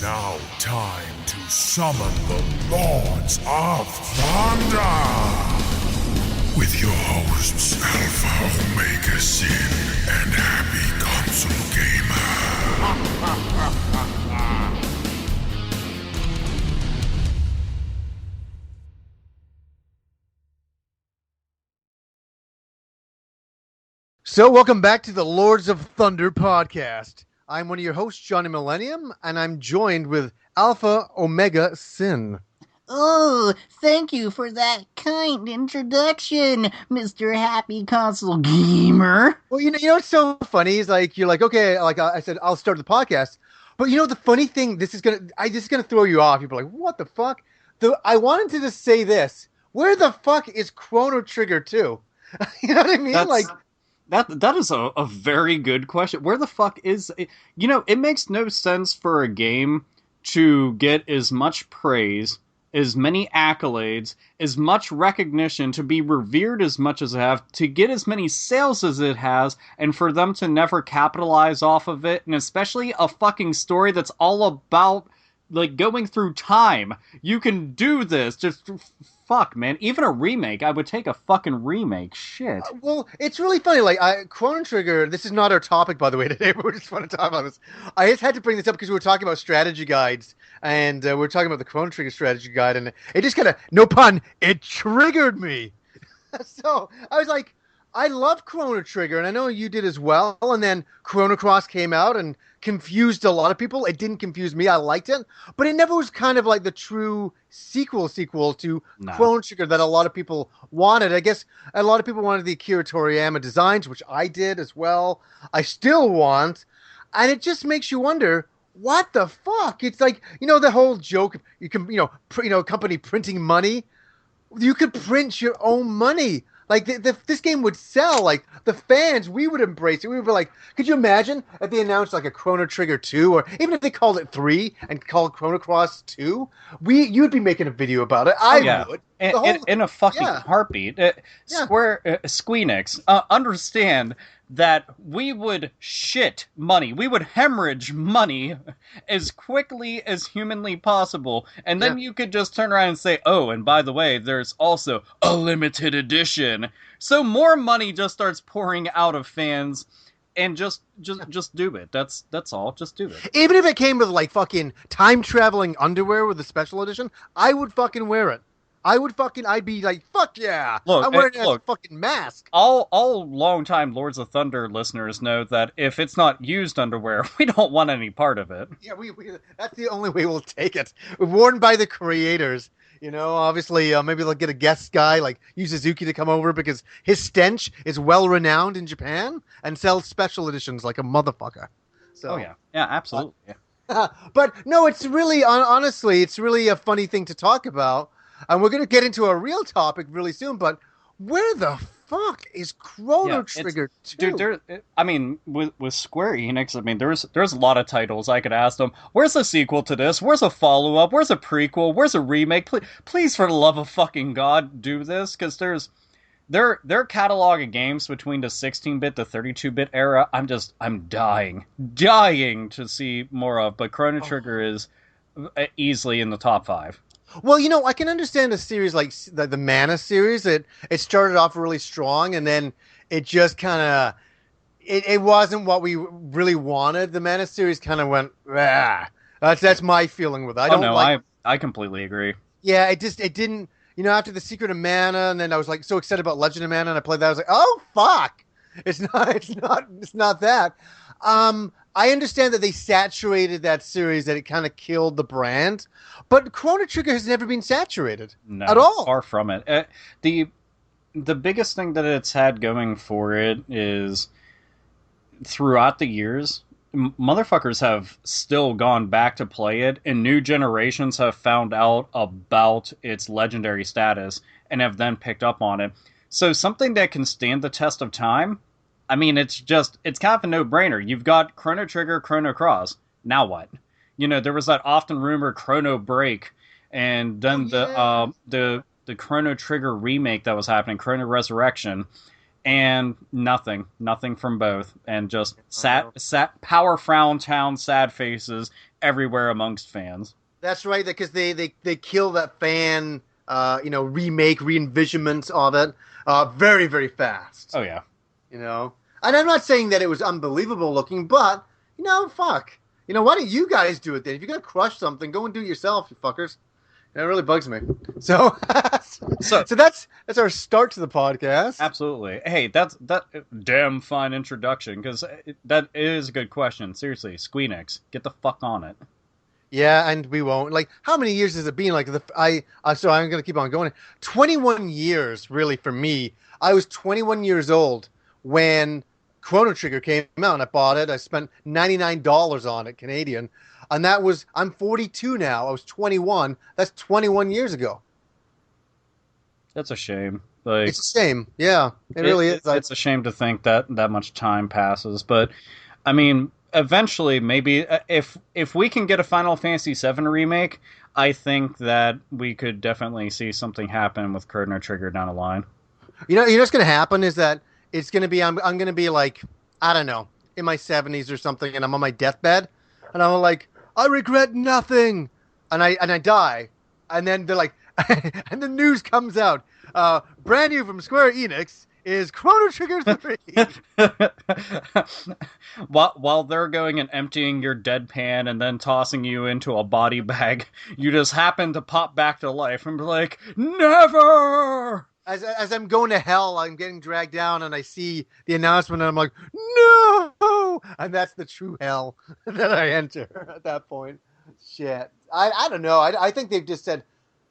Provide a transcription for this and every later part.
Now time to summon the Lords of Thunder! With your hosts, Alpha Omega Sin and Happy Console Gamer. So, welcome back to the Lords of Thunder podcast. I'm one of your hosts, Johnny Millennium, and I'm joined with Alpha Omega Sin. Oh, thank you for that kind introduction, Mr. Happy Console Gamer. Well, you know what's so funny is you're like, okay, like I said, I'll start the podcast. But you know the funny thing, this is gonna throw you off. You're like, what the fuck? I wanted to just say this. Where the fuck is Chrono Trigger 2? You know what I mean? That is a very good question. Where the fuck is... You know, it makes no sense for a game to get as much praise, as many accolades, as much recognition, to be revered as much as it has, to get as many sales as it has, and for them to never capitalize off of it, and especially a fucking story that's all about, like, going through time. You can do this. Just... Fuck, man. Even a remake. I would take a fucking remake. Shit. Well, it's really funny. Chrono Trigger, this is not our topic, by the way, today, but we just want to talk about this. I just had to bring this up because we were talking about strategy guides, and we were talking about the Chrono Trigger strategy guide, and it just kind of, no pun, it triggered me. So, I was like, I love Chrono Trigger, and I know you did as well, and then Chrono Cross came out and confused a lot of people. It didn't confuse me. I liked it, but it never was kind of like the true sequel to Chrono Trigger that a lot of people wanted. I guess a lot of people wanted the Akira Toriyama designs, which I did as well. I still want, and it just makes you wonder, what the fuck? It's like, you know, the whole joke, you can, company printing money. You could print your own money. Like, this game would sell. Like, the fans, we would embrace it. We would be like, could you imagine if they announced, like, a Chrono Trigger 2, or even if they called it 3 and called Chrono Cross 2, you'd be making a video about it. I would. In a fucking heartbeat. Squeenix, understand that we would shit money. We would hemorrhage money as quickly as humanly possible. And then you could just turn around and say, oh, and by the way, there's also a limited edition. So more money just starts pouring out of fans. And just do it. That's all. Just do it. Even if it came with, like, fucking time-traveling underwear with a special edition, I would fucking wear it. I'd be like, fuck yeah! I'm wearing a fucking mask. All long-time Lords of Thunder listeners know that if it's not used underwear, we don't want any part of it. Yeah, we that's the only way we'll take it. Worn by the creators. You know, obviously, maybe they'll get a guest guy like Yu Suzuki to come over because his stench is well-renowned in Japan and sells special editions like a motherfucker. So, yeah, absolutely. But no, it's really, honestly, it's really a funny thing to talk about. And we're going to get into a real topic really soon, but where the fuck is Chrono Trigger 2? Dude, with Square Enix, I mean, there's a lot of titles I could ask them. Where's the sequel to this? Where's a follow-up? Where's a prequel? Where's a remake? Please, for the love of fucking God, do this, because their catalog of games between the 16-bit to 32-bit era, I'm dying to see more of, but Chrono Trigger is easily in the top 5. Well, you know, I can understand a series like the Mana series. It started off really strong, and then it just kind of it wasn't what we really wanted. The Mana series kind of went, that's my feeling with it. I completely agree. Yeah, it didn't. You know, after the Secret of Mana, and then I was like so excited about Legend of Mana, and I played that. I was like, oh fuck, it's not that. I understand that they saturated that series, that it kind of killed the brand, but Chrono Trigger has never been saturated at all. Far from it. The biggest thing that it's had going for it is throughout the years, motherfuckers have still gone back to play it, and new generations have found out about its legendary status and have then picked up on it. So something that can stand the test of time, I mean, it's kind of a no-brainer. You've got Chrono Trigger, Chrono Cross. Now what? You know, there was that often rumored Chrono Break, and then the Chrono Trigger remake that was happening, Chrono Resurrection, and nothing from both, and just sat Power Frown Town sad faces everywhere amongst fans. That's right, because they kill that fan, remake, re-envisionment of it, very, very fast. Oh, yeah. You know? And I'm not saying that it was unbelievable looking, but, fuck. Why don't you guys do it then? If you're going to crush something, go and do it yourself, you fuckers. It really bugs me. So that's our start to the podcast. Absolutely. Hey, that's damn fine introduction, because that is a good question. Seriously, Squeenix, get the fuck on it. Yeah, and we won't. Like, how many years has it been? Like, so I'm going to keep on going. 21 years, really, for me. I was 21 years old when Chrono Trigger came out, and I bought it. I spent $99 on it, Canadian. And I'm 42 now. I was 21. That's 21 years ago. That's a shame. Like, it's a shame. Yeah, it really is. It's a shame to think that much time passes. But, I mean, eventually, maybe, if we can get a Final Fantasy VII remake, I think that we could definitely see something happen with Chrono Trigger down the line. You know what's going to happen is that it's going to be, I'm going to be like, I don't know, in my 70s or something, and I'm on my deathbed, and I'm like, I regret nothing, and I die, and then they're like, and the news comes out, brand new from Square Enix is Chrono Trigger 3. While they're going and emptying your dead pan and then tossing you into a body bag, you just happen to pop back to life and be like, never! As I'm going to hell, I'm getting dragged down, and I see the announcement, and I'm like, no! And that's the true hell that I enter at that point. Shit. I don't know. I think they've just said,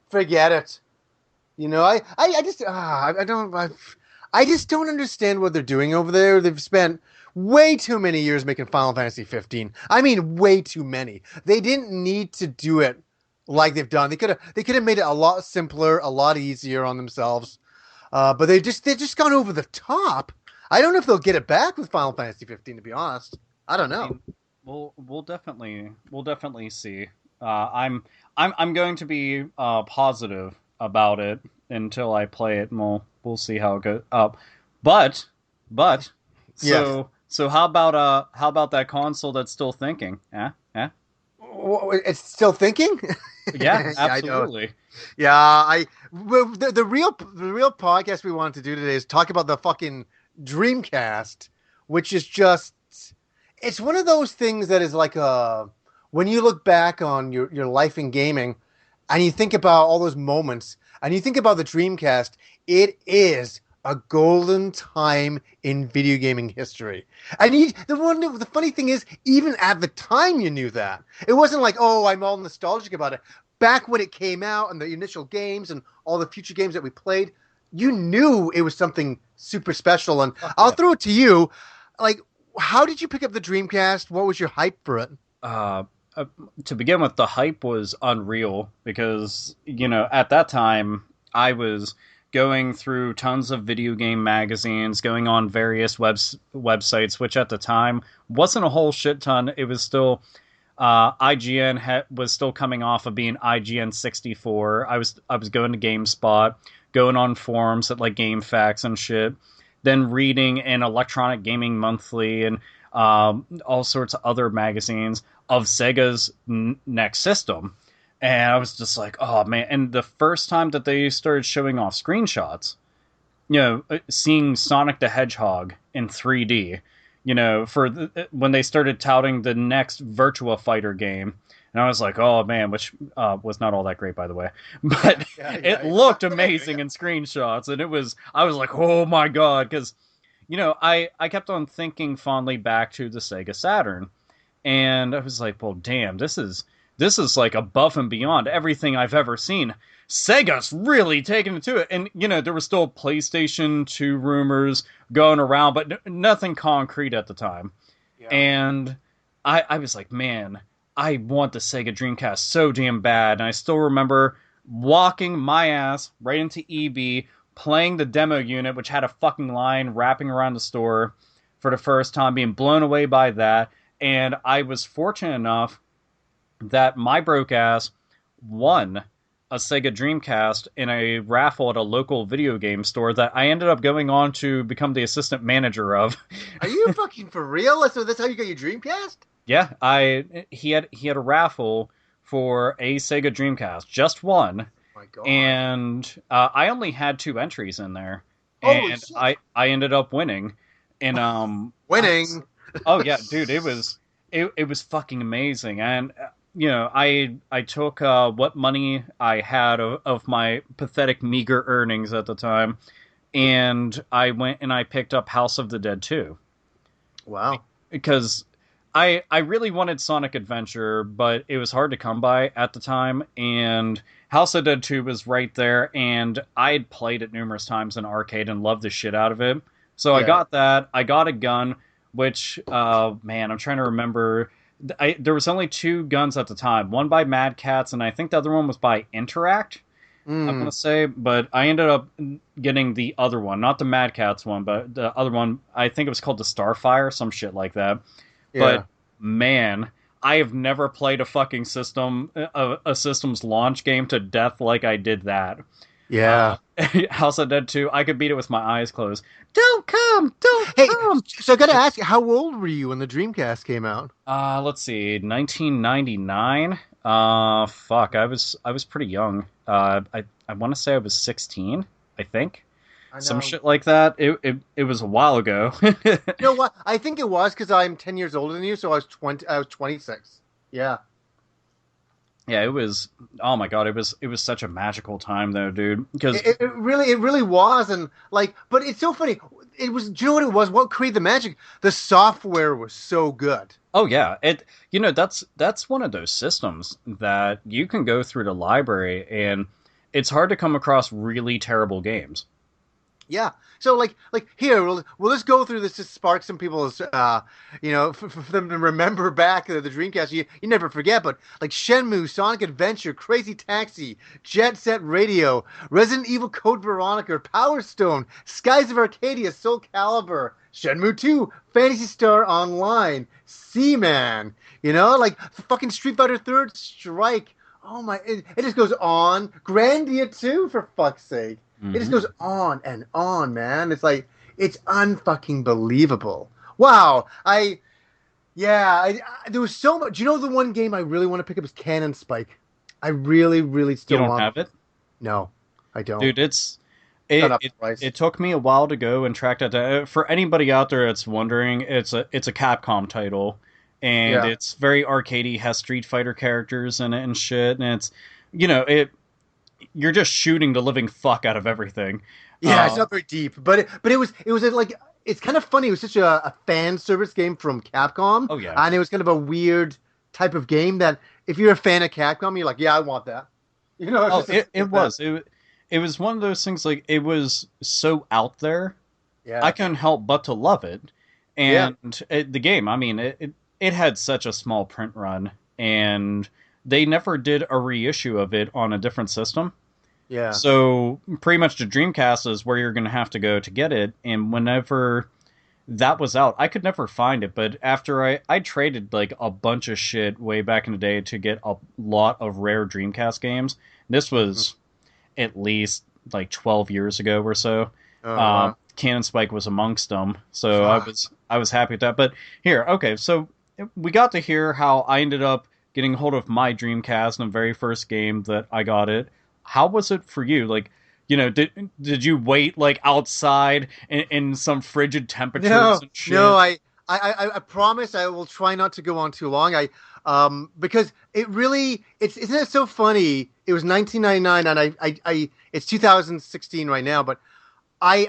forget it. I just don't understand what they're doing over there. They've spent way too many years making Final Fantasy 15. I mean, way too many. They didn't need to do it like they've done. They could have made it a lot simpler, a lot easier on themselves. But they've just gone over the top. I don't know if they'll get it back with Final Fantasy 15. To be honest, I don't know. We'll definitely see. I'm going to be positive about it until I play it, and we'll see how it goes. But yes. So how about that console that's still thinking? Yeah. It's still thinking. Yeah, absolutely. The real podcast we wanted to do today is talk about the fucking Dreamcast, which is just, it's one of those things that is like when you look back on your life in gaming and you think about all those moments and you think about the Dreamcast, it is a golden time in video gaming history. And the funny thing is, even at the time you knew that. It wasn't like, oh, I'm all nostalgic about it. Back when it came out and the initial games and all the future games that we played, you knew it was something super special. And I'll throw it to you. Like, how did you pick up the Dreamcast? What was your hype for it? To begin with, the hype was unreal because, at that time, I was going through tons of video game magazines, going on various websites, which at the time wasn't a whole shit ton. It was still IGN was still coming off of being IGN 64. I was going to GameSpot, going on forums at like GameFAQs and shit, then reading in Electronic Gaming Monthly and all sorts of other magazines of Sega's next system. And I was just like, oh, man. And the first time that they started showing off screenshots, seeing Sonic the Hedgehog in 3D, when they started touting the next Virtua Fighter game. And I was like, oh, man, which was not all that great, by the way. But it looked amazing in screenshots. And I was like, oh, my God. Because, I kept on thinking fondly back to the Sega Saturn. And I was like, well, damn, this is like above and beyond everything I've ever seen. Sega's really taking it to it. And, there was still PlayStation 2 rumors going around, but nothing concrete at the time. Yeah. And I was like, man, I want the Sega Dreamcast so damn bad. And I still remember walking my ass right into EB, playing the demo unit, which had a fucking line wrapping around the store for the first time, being blown away by that. And I was fortunate enough that my broke ass won a Sega Dreamcast in a raffle at a local video game store that I ended up going on to become the assistant manager of. Are you fucking for real? So that's how you got your Dreamcast? Yeah, he had a raffle for a Sega Dreamcast, just one, My God. and I only had two entries in there, Holy and shit. I ended up winning. And Winning. oh yeah, dude, it was fucking amazing. And I took what money I had of my pathetic meager earnings at the time, and I went and I picked up House of the Dead 2 Wow. because I really wanted Sonic Adventure, but it was hard to come by at the time, and House of Dead 2 was right there, and I had played it numerous times in arcade and loved the shit out of it. So I Yeah. got that. I got a gun, which man, I'm trying to remember. There was only two guns at the time, one by Mad Catz, and I think the other one was by Interact. I want Mm. to say, but I ended up getting the other one, not the Mad Catz one, but the other one. I think it was called the Starfire, some shit like that. But Yeah. man, I have never played a fucking a system's launch game to death like I did that. Yeah. House of Dead 2, I could beat it with my eyes closed. Don't come, don't Hey, come. so I got to ask you, how old were you when the Dreamcast came out? Let's see, 1999. Fuck, I was pretty young. I want to say I was 16. I think I some know. shit like that. It was a while ago. You know what? I think it was because I'm 10 years older than you, so I was 20. I was 26. Yeah. Yeah, it was. Oh my god, it was such a magical time though, dude. Because It really was, and like, but it's so funny. It was. Do you know what it was? What created the magic? The software was so good. oh yeah, that's one of those systems that you can go through the library and it's hard to come across really terrible games. Yeah. So like here, we'll just go through this to spark some people's, for them to remember back the Dreamcast. You never forget, but like Shenmue, Sonic Adventure, Crazy Taxi, Jet Set Radio, Resident Evil Code Veronica, Power Stone, Skies of Arcadia, Soul Calibur, Shenmue 2, Phantasy Star Online, Seaman, like fucking Street Fighter Third Strike. Oh my, it just goes on. Grandia 2, for fuck's sake. It just Hmm. goes on and on, man. It's like it's unfucking believable. Wow. There was so much. Do you know the one game I really want to pick up is Cannon Spike? I really, really You still don't want. have it, No, I don't. dude. It's Shut it, up, it Bryce. it took me a while to go and track that down. For anybody out there that's wondering, it's a Capcom title, and Yeah, it's very arcadey. Has Street Fighter characters in it and shit, and it's it you're just shooting the living fuck out of everything. yeah. It's not very deep, but it was like it's kind of funny. It was such a fan service game from Capcom, Oh yeah. and it was kind of a weird type of game that if you're a fan of Capcom, you're like, yeah, I want that. It's Oh, just it like that. was. It was one of those things like it was so out there. I Yeah, couldn't help but to love it. yeah. And the game, I mean, it had such a small print run, and they never did a reissue of it on a different system. Yeah. So pretty much the Dreamcast is where you're going to have to go to get it. And whenever that was out, I could never find it. But after I traded like a bunch of shit way back in the day to get a lot of rare Dreamcast games. This was at least like 12 years ago or so. Oh, wow. Cannon Spike was amongst them, so I Fuck. was I was happy with that. But here, okay, so we got to hear how I ended up getting hold of my Dreamcast in the very first game that I got it. How was it for you? Like, did you wait like outside in some frigid temperatures No, and shit? no, I promise I will try not to go on too long. Because isn't it so funny? It was 1999 and it's 2016 right now, but I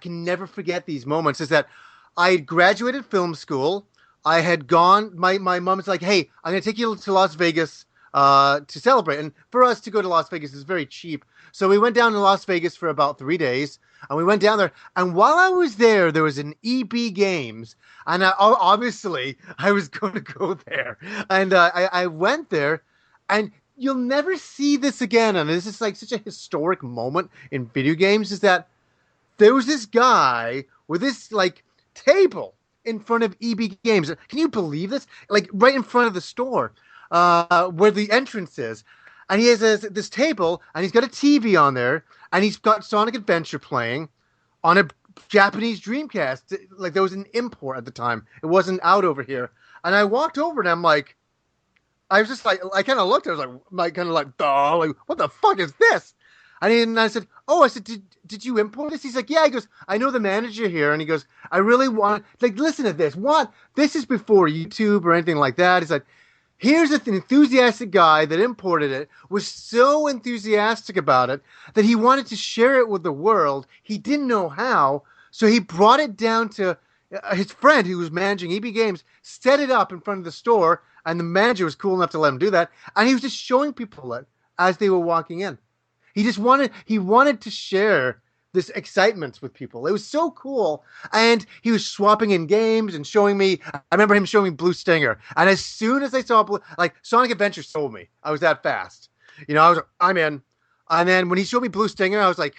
can never forget these moments. Is that I had graduated film school. I had gone. My mom's like, "Hey, I'm going to take you to Las Vegas to celebrate." And for us to go to Las Vegas is very cheap. So we went down to Las Vegas for about 3 days, and we went down there. And while I was there was an EB Games, and obviously I was going to go there. And I went there, and you'll never see this again. And this is like such a historic moment in video games. Is that there was this guy with this like table in front of EB Games. Can you believe this? Like right in front of the store, where the entrance is, and he has this table, and he's got a TV on there, and he's got Sonic Adventure playing on a Japanese Dreamcast. Like there was an import at the time. It wasn't out over here. And I walked over and I'm like, I was just like, I kind of looked. I was like kind of like, duh, like, what the fuck is this? And I said, oh, I said, did you import this? He's like, yeah. He goes, I know the manager here, and he goes, I really want, like, listen to this. What? This is before YouTube or anything like that. He's like, here's an enthusiastic guy that imported it, was so enthusiastic about it that he wanted to share it with the world. He didn't know how, so he brought it down to his friend who was managing EB Games, set it up in front of the store, and the manager was cool enough to let him do that, and he was just showing people it as they were walking in. He wanted to share this excitement with people. It was so cool. And he was swapping in games and showing me, I remember him showing me Blue Stinger. And as soon as I saw like Sonic Adventure sold me. I was that fast. You know, I'm in. And then when he showed me Blue Stinger, I was like,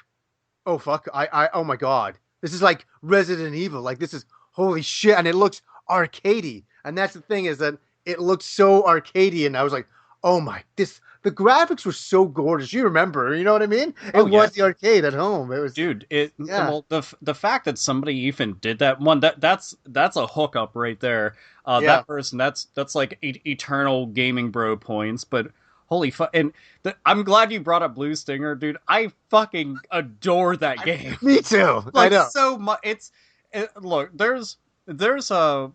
oh fuck, oh my God. This is like Resident Evil. Like this is holy shit. And it looks arcadey. And that's the thing, is that it looked so arcadey. And I was like, oh my, the graphics were so gorgeous. You remember, you know what I mean? It was the arcade at home. It was, dude. Well, the fact that somebody even did that one, that's a hookup right there. That person, that's like eternal gaming bro points. But holy fuck! And I'm glad you brought up Blue Stinger, dude. I fucking adore that game. Me too. Like, I know so much. Look, there's a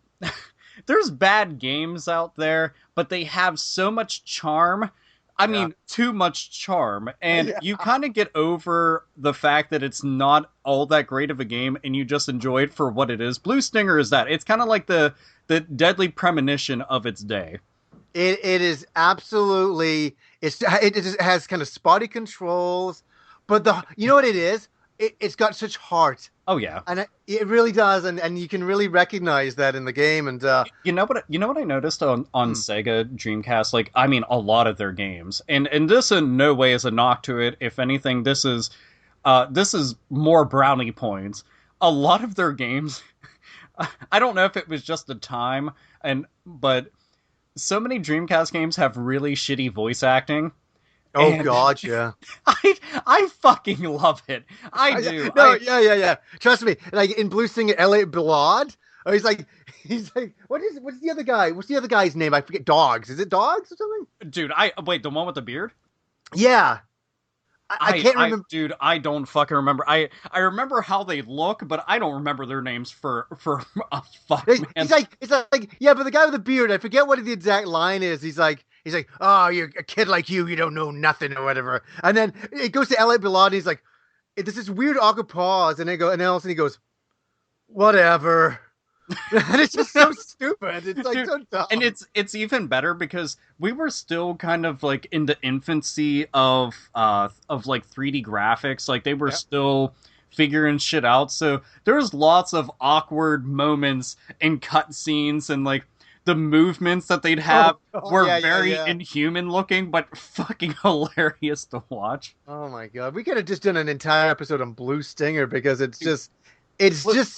there's bad games out there, but they have so much charm. I mean, too much charm. And you kind of get over the fact that it's not all that great of a game and you just enjoy it for what it is. Blue Stinger is that. It's kind of like the Deadly Premonition of its day. It is absolutely, it has kind of spotty controls, but you know what it is? It's got such heart. Oh yeah, and it really does, and you can really recognize that in the game. And you know what I noticed on Sega Dreamcast, like I mean, a lot of their games, and this in no way is a knock to it. If anything, this is more brownie points. A lot of their games, I don't know if it was just the time, but so many Dreamcast games have really shitty voice acting. Oh, and God, yeah. I fucking love it. I do. No, yeah. Trust me. Like in Blue Stinger, Reupload, he's like, what's the other guy? What's the other guy's name? I forget. Dogs. Is it Dogs or something? Dude, wait, the one with the beard? Yeah. I can't remember. Dude, I don't fucking remember. I remember how they look, but I don't remember their names for a fuck, man. It's like, yeah, but the guy with the beard, I forget what the exact line is. He's like, oh, you're a kid like you don't know nothing or whatever. And then it goes to L.A. Bilal, and he's like, there's this weird awkward pause, and then all of a sudden he goes, whatever. And it's just so stupid. It's like, dude, so dumb. And it's even better because we were still kind of like in the infancy of like 3D graphics. Like they were still figuring shit out. So there was lots of awkward moments and cutscenes, and like the movements that they'd have were very inhuman looking, but fucking hilarious to watch. Oh my God. We could have just done an entire episode on Blue Stinger because it's just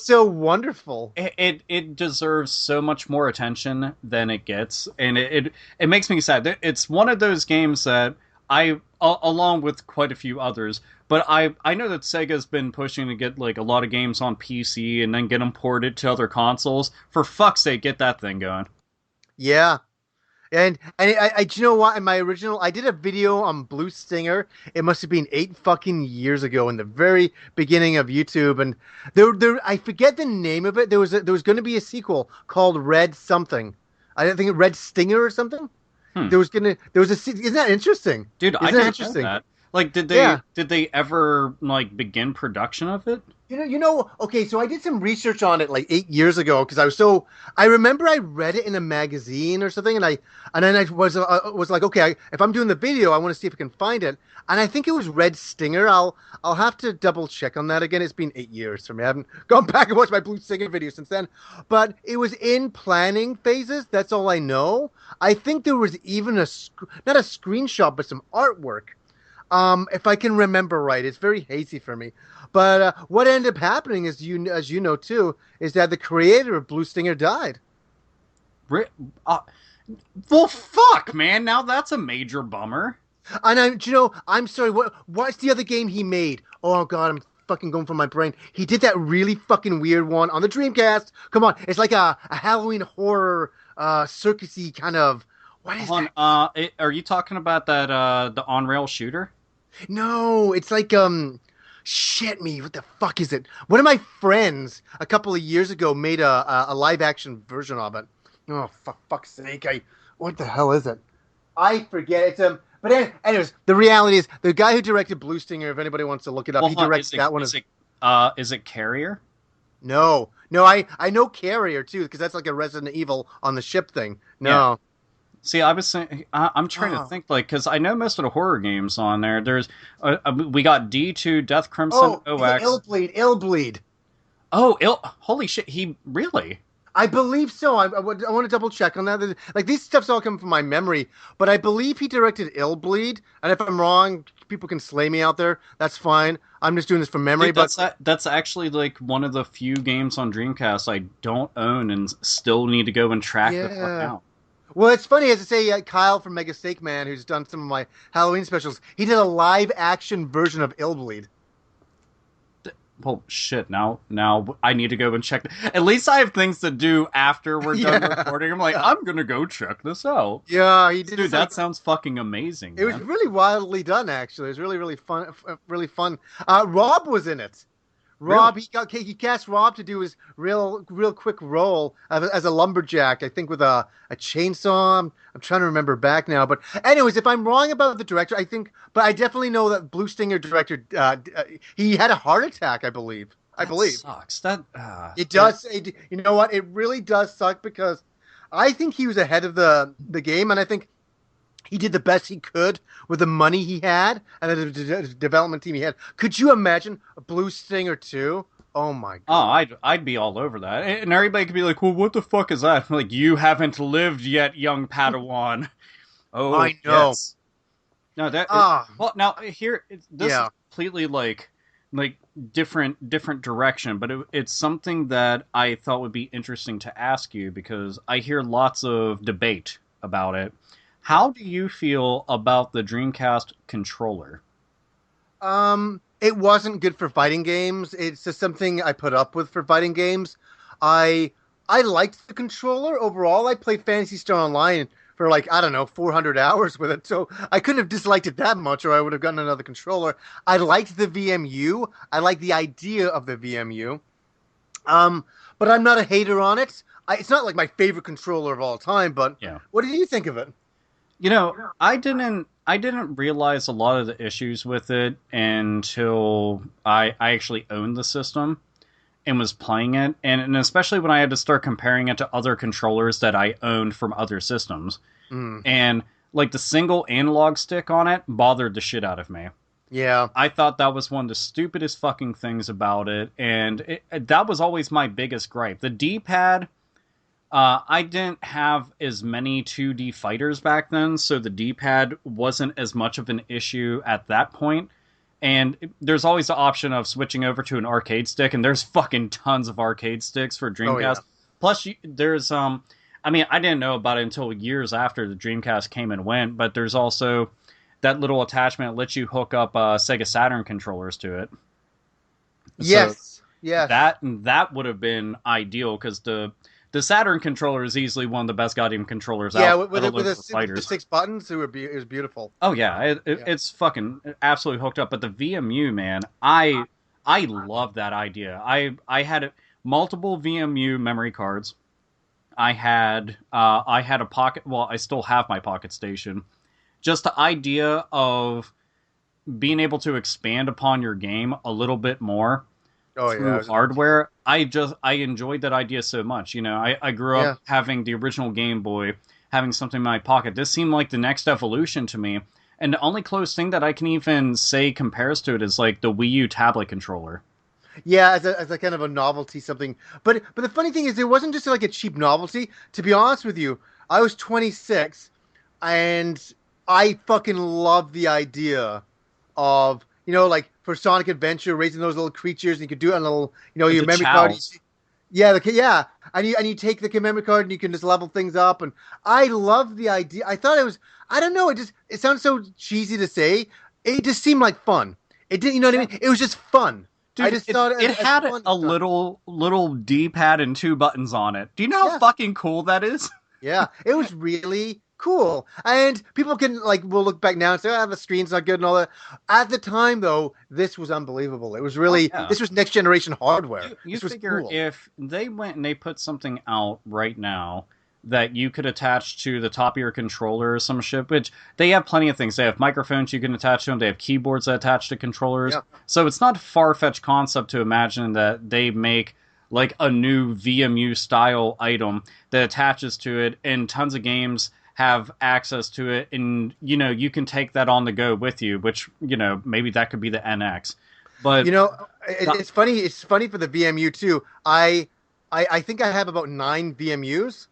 so wonderful. It deserves so much more attention than it gets, and it makes me sad. It's one of those games that I, along with quite a few others, but I know that Sega's been pushing to get like a lot of games on PC and then get them ported to other consoles. For fuck's sake, get that thing going. Yeah. And I you know what? In my original, I did a video on Blue Stinger. It must have been 8 fucking years ago, in the very beginning of YouTube. And there I forget the name of it. There was going to be a sequel called Red something. I don't think Red Stinger or something. There was isn't that interesting, dude? I didn't know that. Like, did they ever like begin production of it? You know. Okay, so I did some research on it like 8 years ago because I remember I read it in a magazine or something, and then I was like, okay, if I'm doing the video, I want to see if I can find it, and I think it was Red Stinger. I'll have to double check on that again. It's been 8 years for me. I haven't gone back and watched my Blue Stinger video since then, but it was in planning phases. That's all I know. I think there was even not a screenshot, but some artwork. If I can remember right. It's very hazy for me. But what ended up happening, as you know too, is that the creator of Blue Stinger died. Well, fuck, man. Now that's a major bummer. And I'm sorry. What's the other game he made? Oh God, fucking going from my brain. He did that really fucking weird one on the Dreamcast. Come on, it's like a Halloween horror, circusy kind of. What is that? Are you talking about that the on-rail shooter? No, it's like shit me. What the fuck is it? One of my friends a couple of years ago made a live action version of it. Oh, for fuck's sake! What the hell is it? I forget. It's But anyways, the reality is the guy who directed Blue Stinger. If anybody wants to look it up, he directed that one. Is it Carrier? No, I know Carrier too because that's like a Resident Evil on the ship thing. No. Yeah. See, I was saying, I'm trying to think, like, because I know most of the horror games on there. There's, we got D2, Death Crimson, OX. Illbleed. Oh, holy shit! He really? I believe so. I want to double check on that. Like these stuff's all coming from my memory, but I believe he directed Illbleed. And if I'm wrong, people can slay me out there. That's fine. I'm just doing this from memory. That's actually like one of the few games on Dreamcast I don't own and still need to go and track the fuck out. Well, it's funny, as I say, Kyle from Mega Steak Man, who's done some of my Halloween specials, he did a live-action version of Illbleed. Well, shit, now I need to go and check. At least I have things to do after we're done recording. I'm like, I'm going to go check this out. Yeah, he did. Dude, that sounds fucking amazing. It was really wildly done, actually. It was really, really fun. Really fun. Rob was in it. Rob, really? He cast Rob to do his real quick role as a lumberjack. I think with a chainsaw. I'm trying to remember back now. But anyways, if I'm wrong about the director, but I definitely know that Blue Stinger director. He had a heart attack, I believe. Sucks. That it does. You know what? It really does suck because I think he was ahead of the game, and I think he did the best he could with the money he had and the development team he had. Could you imagine a Blue Stinger 2? Oh my god. Oh, I'd be all over that. And everybody could be like, well, what the fuck is that? I'm like, you haven't lived yet, young Padawan. Oh, I know. Yes. No, that well now here this is completely like different direction, but it's something that I thought would be interesting to ask you because I hear lots of debate about it. How do you feel about the Dreamcast controller? It wasn't good for fighting games. It's just something I put up with for fighting games. I liked the controller overall. I played Phantasy Star Online for 400 hours with it, so I couldn't have disliked it that much, or I would have gotten another controller. I liked the VMU. I liked the idea of the VMU. But I'm not a hater on it. It's not like my favorite controller of all time. But what did you think of it? You know, I didn't realize a lot of the issues with it until I actually owned the system and was playing it, and especially when I had to start comparing it to other controllers that I owned from other systems. And like the single analog stick on it bothered the shit out of me. Yeah. I thought that was one of the stupidest fucking things about it, and that was always my biggest gripe. The D-pad... I didn't have as many 2D fighters back then, so the D-pad wasn't as much of an issue at that point. And there's always the option of switching over to an arcade stick, and there's fucking tons of arcade sticks for Dreamcast. Oh, yeah. Plus, there's, I didn't know about it until years after the Dreamcast came and went, but there's also that little attachment that lets you hook up Sega Saturn controllers to it. Yes. So that would have been ideal, because the Saturn controller is easily one of the best goddamn controllers out. Yeah, with the 6 buttons, it was beautiful. Oh yeah, it's fucking absolutely hooked up. But the VMU, man, I love that idea. I had multiple VMU memory cards. I had a pocket. Well, I still have my Pocket Station. Just the idea of being able to expand upon your game a little bit more. Through hardware, I enjoyed that idea so much. You know, I grew up having the original Game Boy, having something in my pocket. This seemed like the next evolution to me, and the only close thing that I can even say compares to it is like the Wii U tablet controller. Yeah, as a kind of a novelty, something. But the funny thing is, it wasn't just like a cheap novelty. To be honest with you, I was 26, and I fucking loved the idea of, like for Sonic Adventure, raising those little creatures, and you could do it on a little, your memory card. Yeah, and you take the memory card and you can just level things up, and I love the idea. I thought it was, I don't know, it sounds so cheesy to say. It just seemed like fun. It didn't, you know what I mean? It was just fun. Dude, I just thought it as had fun a stuff. little D-pad and 2 buttons on it. Do you know how Yeah. fucking cool that is? Yeah, it was really cool. And people can like will look back now and say, "Ah, the screen's not good" and all that. At the time, though, this was unbelievable. It was Oh really yeah. this was next generation hardware. You This was figure cool. if they went and they put something out right now that you could attach to the top of your controller or some shit, which they have plenty of things. They have microphones you can attach to them. They have keyboards that attach to controllers. Yeah. So it's not a far-fetched concept to imagine that they make like a new VMU style item that attaches to it, and tons of games have access to it, and you can take that on the go with you, which maybe that could be the NX. But You know, it's funny. It's funny for the VMU too. I think I have about 9 VMUs,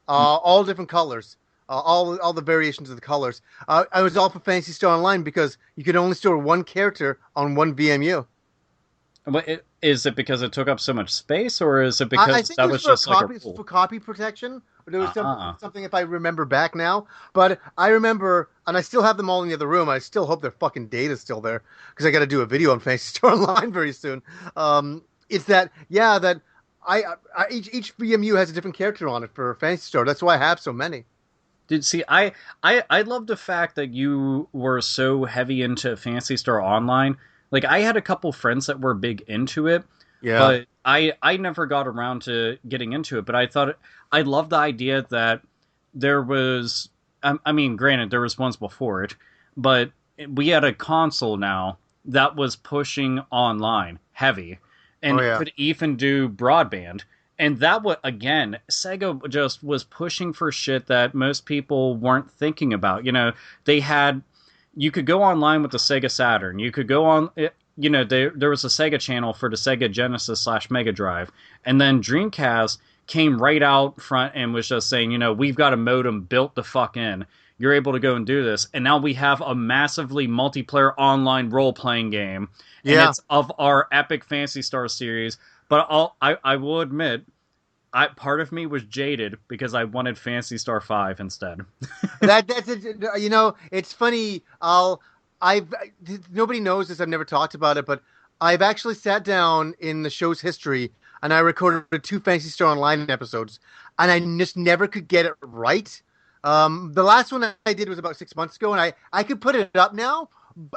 all different colors, all the variations of the colors. I was all for Fantasy Star Online because you could only store one character on one VMU. is it because it took up so much space, or is it I because think that it was was just for like copy, a rule? for copy protection. There was Uh-uh. something if I remember back now. But I remember, and I still have them all in the other room. I still hope their fucking data's still there because I got to do a video on Fantasy Star Online very soon. It's that that each VMU has a different character on it for Fantasy Star. That's why I have so many. Did see I love the fact that you were so heavy into Fantasy Star Online. Like I had a couple friends that were big into it, Yeah. but I never got around to getting into it. But I loved the idea that there was. I mean, granted, there was ones before it, but we had a console now that was pushing online heavy, and Oh yeah. could even do broadband. And that was, again, Sega just was pushing for shit that most people weren't thinking about. They had, you could go online with the Sega Saturn. You could go on, there was a Sega channel for the Sega Genesis / Mega Drive. And then Dreamcast came right out front and was just saying, we've got a modem built the fuck in. You're able to go and do this. And now we have a massively multiplayer online role-playing game. And Yeah. it's of our epic Fantasy Star series. But I will admit, part of me was jaded because I wanted Fantasy Star 5 instead. That's it. It's funny. I've nobody knows this. I've never talked about it, but I've actually sat down in the show's history and I recorded 2 Fantasy Star Online episodes, and I just never could get it right. The last one I did was about 6 months ago, and I could put it up now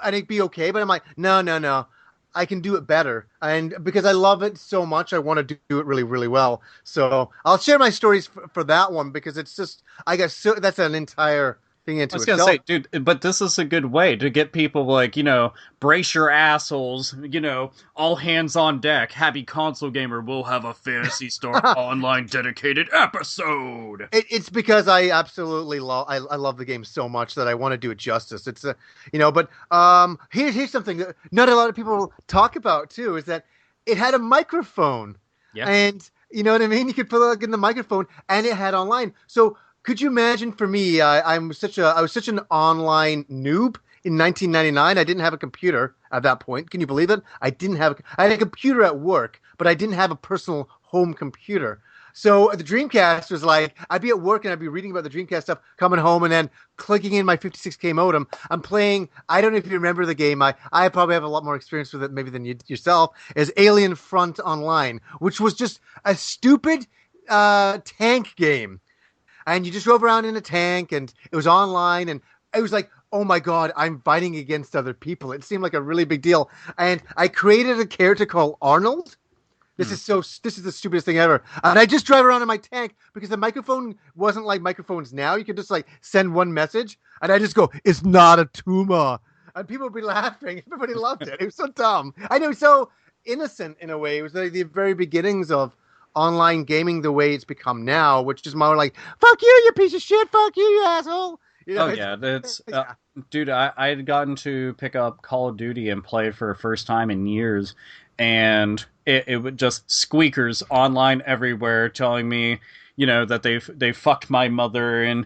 and it'd be okay. But I'm like, no. I can do it better, and because I love it so much, I want to do it really, really well. So I'll share my stories for that one because it's just I guess that's an entire thing I into was gonna itself. say, dude, but this is a good way to get people like, brace your assholes, all hands on deck. Happy console gamer will have a Fantasy Star Online dedicated episode. It's because I absolutely love I love the game so much that I want to do it justice. It's but here's something that not a lot of people talk about too is that it had a microphone. Yeah. And you know what I mean? You could plug in the microphone and it had online. So could you imagine for me, I was such an online noob in 1999. I didn't have a computer at that point. Can you believe it? I had a computer at work, but I didn't have a personal home computer. So the Dreamcast was like, I'd be at work and I'd be reading about the Dreamcast stuff, coming home and then clicking in my 56K modem. I'm playing, I don't know if you remember the game. I probably have a lot more experience with it maybe than yourself, is Alien Front Online, which was just a stupid tank game. And you just drove around in a tank and it was online and it was like, oh my God, I'm fighting against other people. It seemed like a really big deal. And I created a character called Arnold. This is the stupidest thing ever. And I just drive around in my tank because the microphone wasn't like microphones now. You could just like send one message and I just go, it's not a tumor. And people would be laughing. Everybody loved it. It was so dumb. I know, so innocent in a way. It was like the very beginnings of online gaming the way it's become now, which is more like, fuck you piece of shit. Fuck you asshole. Oh yeah, that's dude. I had gotten to pick up Call of Duty and play it for the first time in years, and it would just squeakers online everywhere telling me, that they fucked my mother and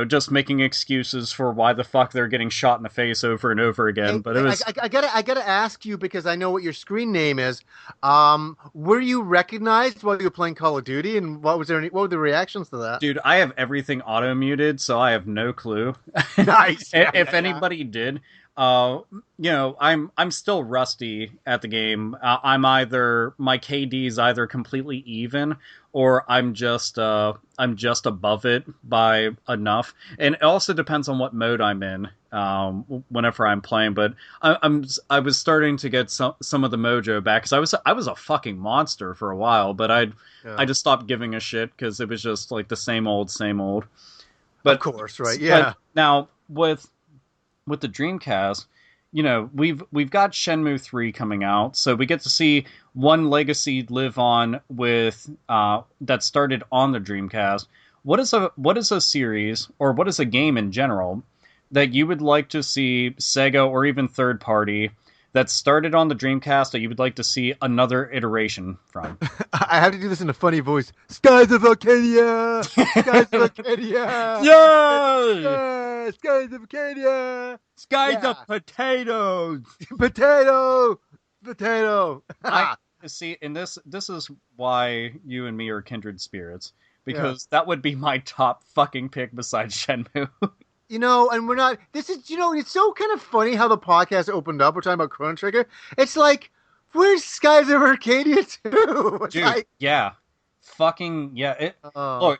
just making excuses for why the fuck they're getting shot in the face over and over again. Hey, But it was I gotta ask you because I know what your screen name is. Were you recognized while you were playing Call of Duty, and what were the reactions to that? dude, I have everything auto muted, so I have no clue. Nice. If anybody did, I'm still rusty at the game. I'm either my KD's either completely even, or I'm just above it by enough. And it also depends on what mode I'm in. Whenever I'm playing, but I was starting to get some of the mojo back because I was a fucking monster for a while, but I just stopped giving a shit because it was just like the same old, same old. But Of course, right? Yeah. But now with the Dreamcast, we've got Shenmue 3 coming out, so we get to see one legacy live on with that started on the Dreamcast. What is a series, or what is a game in general, that you would like to see Sega or even third party that started on the Dreamcast that you would like to see another iteration from? I have to do this in a funny voice. Skies of Arcadia! Skies of Arcadia! Yay! Yeah! Skies of Arcadia! Skies Yeah. of potatoes! Potato! Potato! See, and this is why you and me are kindred spirits, because that would be my top fucking pick besides Shenmue. And we're not. This is, it's so kind of funny how the podcast opened up. We're talking about Chrono Trigger. It's like, where's Skies of Arcadia too? It's Dude, like, yeah. Fucking, yeah. oh. Look,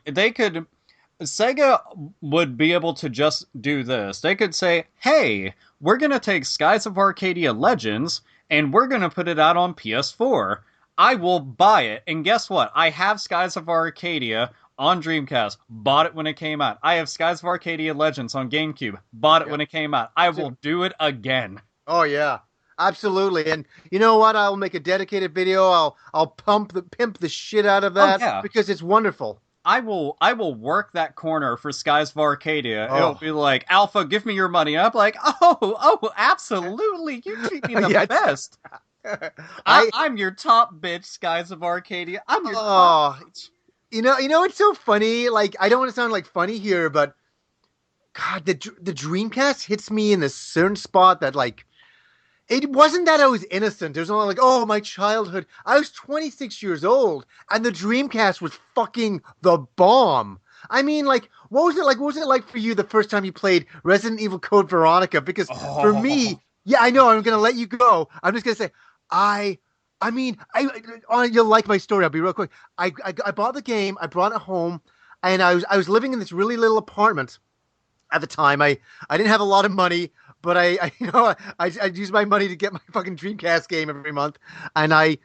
Sega would be able to just do this. They could say, hey, we're going to take Skies of Arcadia Legends, and we're going to put it out on PS4. I will buy it. And guess what? I have Skies of Arcadia on Dreamcast. Bought it when it came out. I have Skies of Arcadia Legends on GameCube. Bought it when it came out. I will do it again. Oh yeah, absolutely. And you know what? I'll make a dedicated video. I'll pimp the shit out of that because it's wonderful. I will work that corner for Skies of Arcadia. It'll be like, Alpha, give me your money. I'm like, oh, absolutely. You treat me the best. I'm your top bitch, Skies of Arcadia. I'm your top bitch. You know, it's so funny. Like, I don't want to sound like funny here, but God, the Dreamcast hits me in a certain spot that, like, it wasn't that I was innocent. It was only like, oh, my childhood. I was 26 years old, and the Dreamcast was fucking the bomb. I mean, like, what was it like? What was it like for you the first time you played Resident Evil Code Veronica? Because for me, yeah, I know. I'm gonna let you go. I'm just gonna say, you'll like my story. I'll be real quick. I bought the game. I brought it home, and I was living in this really little apartment at the time. I didn't have a lot of money, but I used my money to get my fucking Dreamcast game every month, and I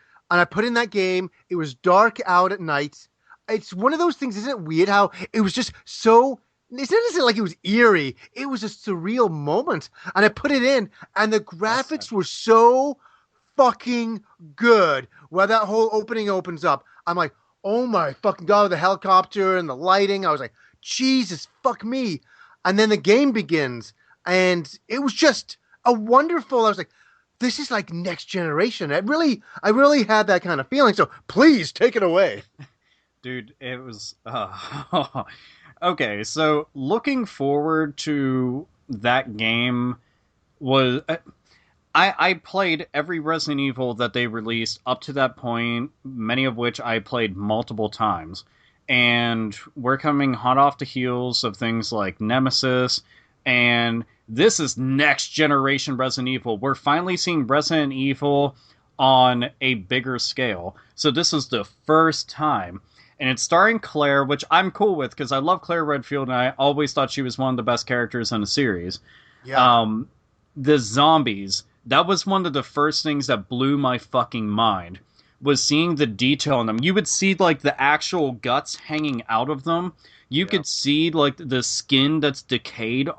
put in that game. It was dark out at night. It's one of those things. Isn't it weird how it was just so? It's not like it was eerie. It was a surreal moment, and I put it in, and the graphics were so fucking good. Where that whole opening opens up, I'm like, oh my fucking God, the helicopter and the lighting. I was like, Jesus, fuck me. And then the game begins, and it was just a wonderful, I was like, this is like next generation. I really had that kind of feeling. So please take it away. Dude, it was... Okay, so looking forward to that game was... I played every Resident Evil that they released up to that point, many of which I played multiple times. And we're coming hot off the heels of things like Nemesis, and this is next generation Resident Evil. We're finally seeing Resident Evil on a bigger scale. So this is the first time. And it's starring Claire, which I'm cool with because I love Claire Redfield, and I always thought she was one of the best characters in the series. Yeah. The zombies... That was one of the first things that blew my fucking mind, was seeing the detail in them. You would see, like, the actual guts hanging out of them. You could see, like, the skin that's decayed.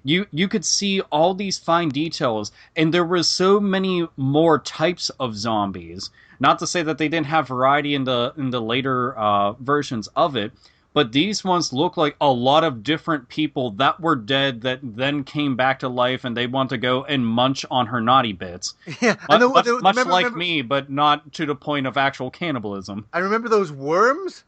You could see all these fine details. And there were so many more types of zombies. Not to say that they didn't have variety in the later versions of it, but these ones look like a lot of different people that were dead that then came back to life, and they want to go and munch on her naughty bits. Yeah, much like me, but not to the point of actual cannibalism. I remember those worms.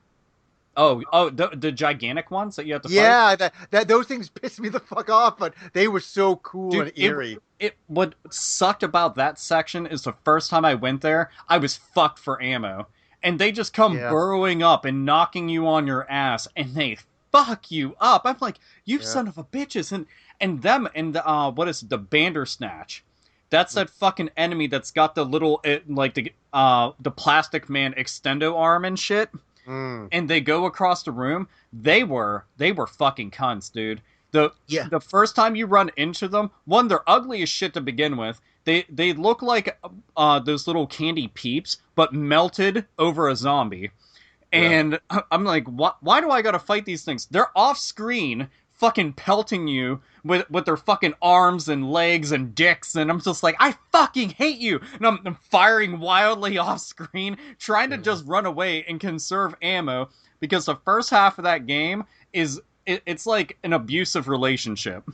Oh, the gigantic ones that you have to fight? Yeah, that those things pissed me the fuck off, but they were so cool and eerie. What sucked about that section is the first time I went there, I was fucked for ammo. And they just come burrowing up and knocking you on your ass, and they fuck you up. I'm like, you Yeah. son of a bitches. And them, and what is it, the Bandersnatch. That's that fucking enemy that's got the little, the Plastic Man extendo arm and shit. Mm. And they go across the room. They were fucking cunts, dude. The first time you run into them, one, they're ugly as shit to begin with. They look like those little candy peeps, but melted over a zombie. And I'm like, why do I gotta fight these things? They're off screen, fucking pelting you with their fucking arms and legs and dicks, and I'm just like, I fucking hate you! And I'm firing wildly off screen, trying to just run away and conserve ammo, because the first half of that game it's like an abusive relationship.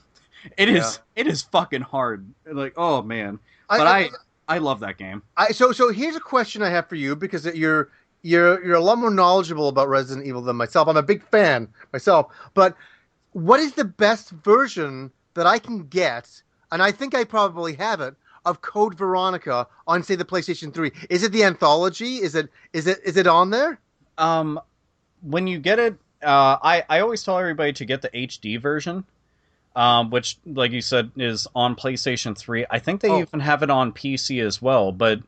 It is fucking hard. Like, oh man. But I love that game. So here's a question I have for you, because you're a lot more knowledgeable about Resident Evil than myself. I'm a big fan myself, but what is the best version that I can get, and I think I probably have it, of Code Veronica on, say, the PlayStation 3? Is it the anthology? Is it on there? When you get it, I always tell everybody to get the HD version, which, like you said, is on PlayStation 3. I think they even have it on PC as well, but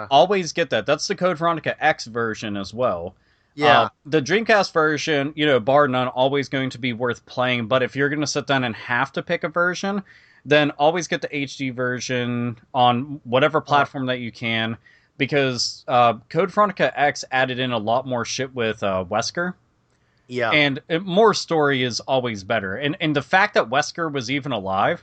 always get that. That's the Code Veronica X version as well. Yeah. The Dreamcast version, bar none, always going to be worth playing, but if you're going to sit down and have to pick a version, then always get the HD version on whatever platform that you can, because Code Veronica X added in a lot more shit with Wesker. Yeah. And more story is always better. And the fact that Wesker was even alive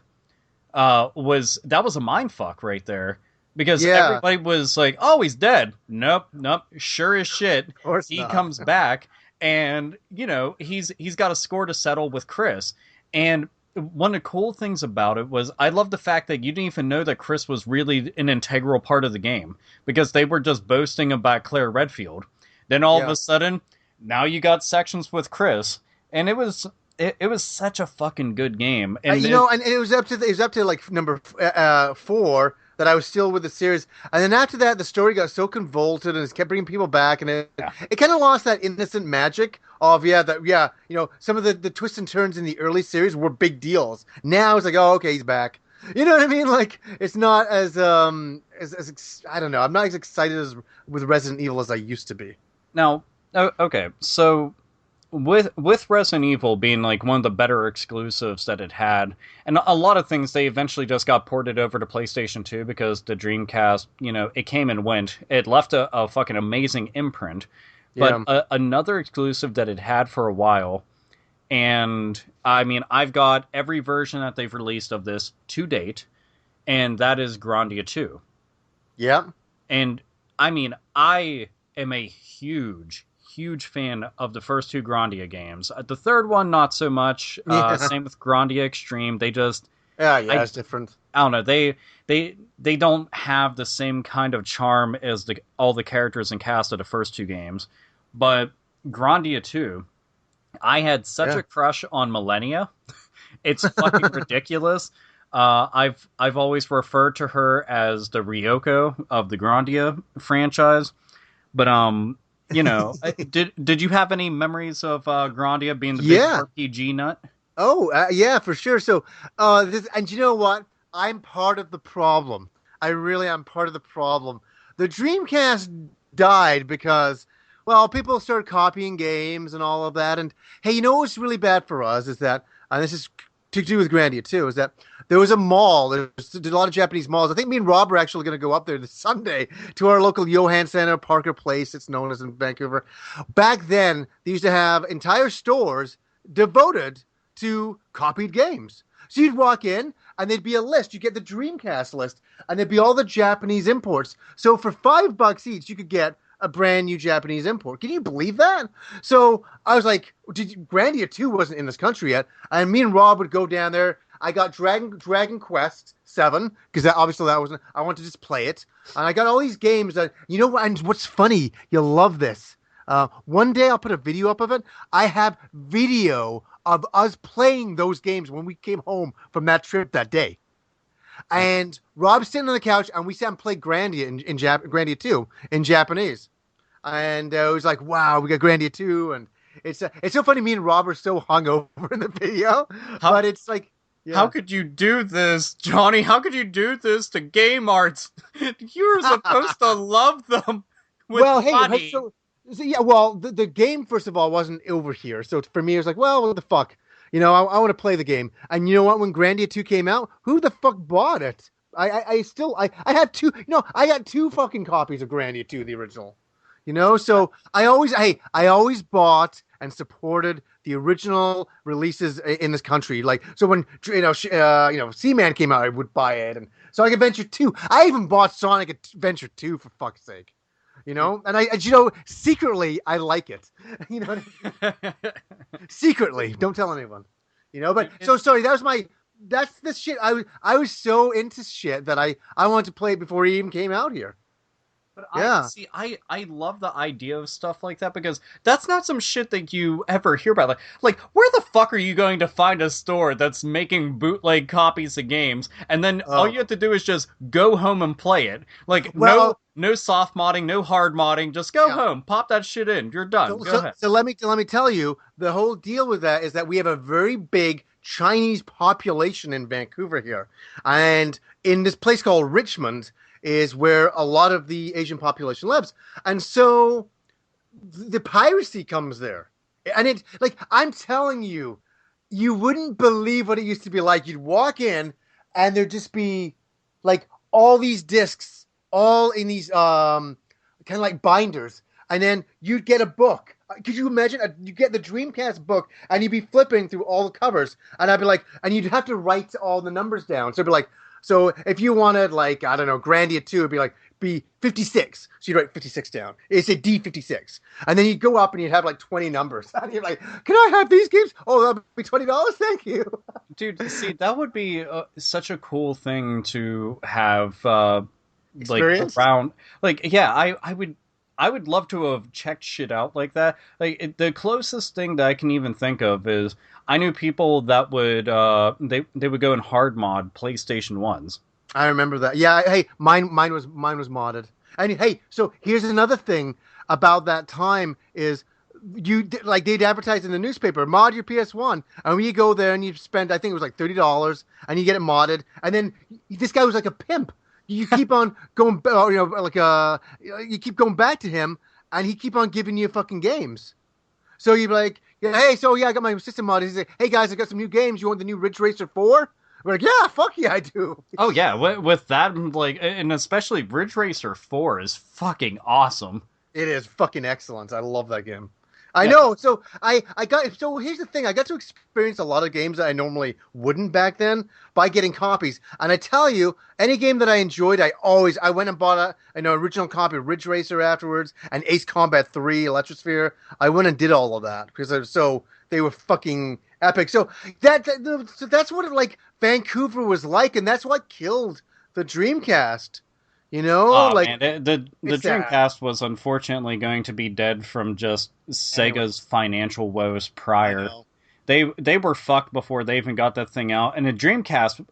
was a mindfuck right there. Because everybody was like, oh, he's dead. Nope. Sure as shit. Of course he not. comes back, and, he's got a score to settle with Chris. And one of the cool things about it was, I love the fact that you didn't even know that Chris was really an integral part of the game, because they were just boasting about Claire Redfield. Then all of a sudden, now you got sections with Chris, and it was such a fucking good game. And and it was up to like number 4 that I was still with the series, and then after that the story got so convoluted and it kept bringing people back, and it kind of lost that innocent magic of some of the twists and turns in the early series were big deals. Now it's like, oh, okay, he's back. You know what I mean? Like, it's not as I don't know. I'm not as excited with Resident Evil as I used to be. Now, okay, so with Resident Evil being like one of the better exclusives that it had, and a lot of things, they eventually just got ported over to PlayStation 2 because the Dreamcast, it came and went. It left a fucking amazing imprint. But another exclusive that it had for a while, and I mean, I've got every version that they've released of this to date, and that is Grandia 2. Yeah. And I mean, I am a huge fan of the first 2 Grandia games. The third one, not so much. Same with Grandia Extreme. They just... it's different. I don't know. They don't have the same kind of charm as all the characters and cast of the first 2 games. But Grandia 2, I had such a crush on Millennia. It's fucking ridiculous. I've always referred to her as the Ryoko of the Grandia franchise. But did you have any memories of Grandia being the big RPG nut? Oh, yeah, for sure. So, and you know what? I'm part of the problem. I really am part of the problem. The Dreamcast died because, well, people started copying games and all of that. And hey, you know what's really bad for us is that, and this is to do with Grandia too, is that there was a mall. There's a lot of Japanese malls. I think me and Rob are actually going to go up there this Sunday to our local Johan Center, Parker Place, it's known as in Vancouver. Back then, they used to have entire stores devoted to copied games. So you'd walk in, and there'd be a list. You get the Dreamcast list, and there'd be all the Japanese imports. So for $5 each, you could get a brand new Japanese import. Can you believe that? So I was like, Grandia 2 wasn't in this country yet, and me and Rob would go down there. I got Dragon Quest 7, because obviously that wasn't, I wanted to just play it. And I got all these games that, and what's funny, you'll love this. One day I'll put a video up of it. I have video of us playing those games when we came home from that trip that day. And Rob's sitting on the couch, and we sat and played Grandia Grandia 2 in Japanese. And it was like, wow, we got Grandia 2, and it's so funny. Me and Rob are so hungover in the video, How but it's like, how yeah. could you do this, Johnny? How could you do this to game arts? You're supposed to love them with Well, hey, money. so yeah. Well, the game first of all wasn't over here, so for me it was like, well, what the fuck, I want to play the game, and you know what? When Grandia 2 came out, who the fuck bought it? I still I had two, I got two fucking copies of Grandia 2, the original. So I always bought and supported the original releases in this country. Like, so when Seaman came out, I would buy it, and Sonic Adventure 2. I even bought Sonic Adventure 2 for fuck's sake. And secretly I like it. You know, secretly, don't tell anyone. But so sorry. That's the shit. I was so into shit that I wanted to play it before he even came out here. But Yeah. I love the idea of stuff like that because that's not some shit that you ever hear about. Like where the fuck are you going to find a store that's making bootleg copies of games and then all you have to do is just go home and play it? Like Well, no soft modding, no hard modding, just go yeah. home, pop that shit in, you're done. Go ahead. So let me tell you, the whole deal with that is that we have a very big Chinese population in Vancouver here, and in this place called Richmond is where a lot of the Asian population lives, and so the piracy comes there, and it's like I'm telling you, you wouldn't believe what it used to be like. You'd walk in, and there'd just be like all these discs, all in these kind of like binders, and then you'd get a book. Could you imagine? You get the Dreamcast book, and you'd be flipping through all the covers, and I'd be like, and you'd have to write all the numbers down. So it'd be like, so if you wanted, like, I don't know, Grandia 2, it'd be like be 56. So you'd write 56 down. It'd say D56, and then you'd go up and you'd have like 20 numbers, and you're like, can I have these games? Oh, that'll be $20. Thank you. Dude, see, that would be such a cool thing to have like Experience? around like yeah, I would love to have checked shit out like that. Like the closest thing that I can even think of is I knew people that would they would go and hard mod PlayStation 1s. I remember that. Yeah. Hey, mine was modded. And hey, so here's another thing about that time is like they'd advertise in the newspaper, mod your PS1, and when you go there and you spend, I think it was like $30, and you get it modded, and then this guy was like a pimp. You keep on going, you keep going back to him, and he keep on giving you fucking games. So you'd be like, yeah, hey, so yeah, I got my system modded. He's like, hey guys, I got some new games. You want the new Ridge Racer 4? We're like, yeah, fuck yeah, I do. Oh yeah, with that like and especially Ridge Racer 4 is fucking awesome. It is fucking excellent. I love that game. I know. So so here's the thing. I got to experience a lot of games that I normally wouldn't back then by getting copies. And I tell you, any game that I enjoyed, I went and bought an original copy of Ridge Racer afterwards and Ace Combat 3, Electrosphere. I went and did all of that because they were fucking epic. So that's what like Vancouver was like, and that's what killed the Dreamcast. Oh like man, the it's sad. Dreamcast was unfortunately going to be dead from just Sega's financial woes I prior. know. They were fucked before they even got that thing out, and the Dreamcast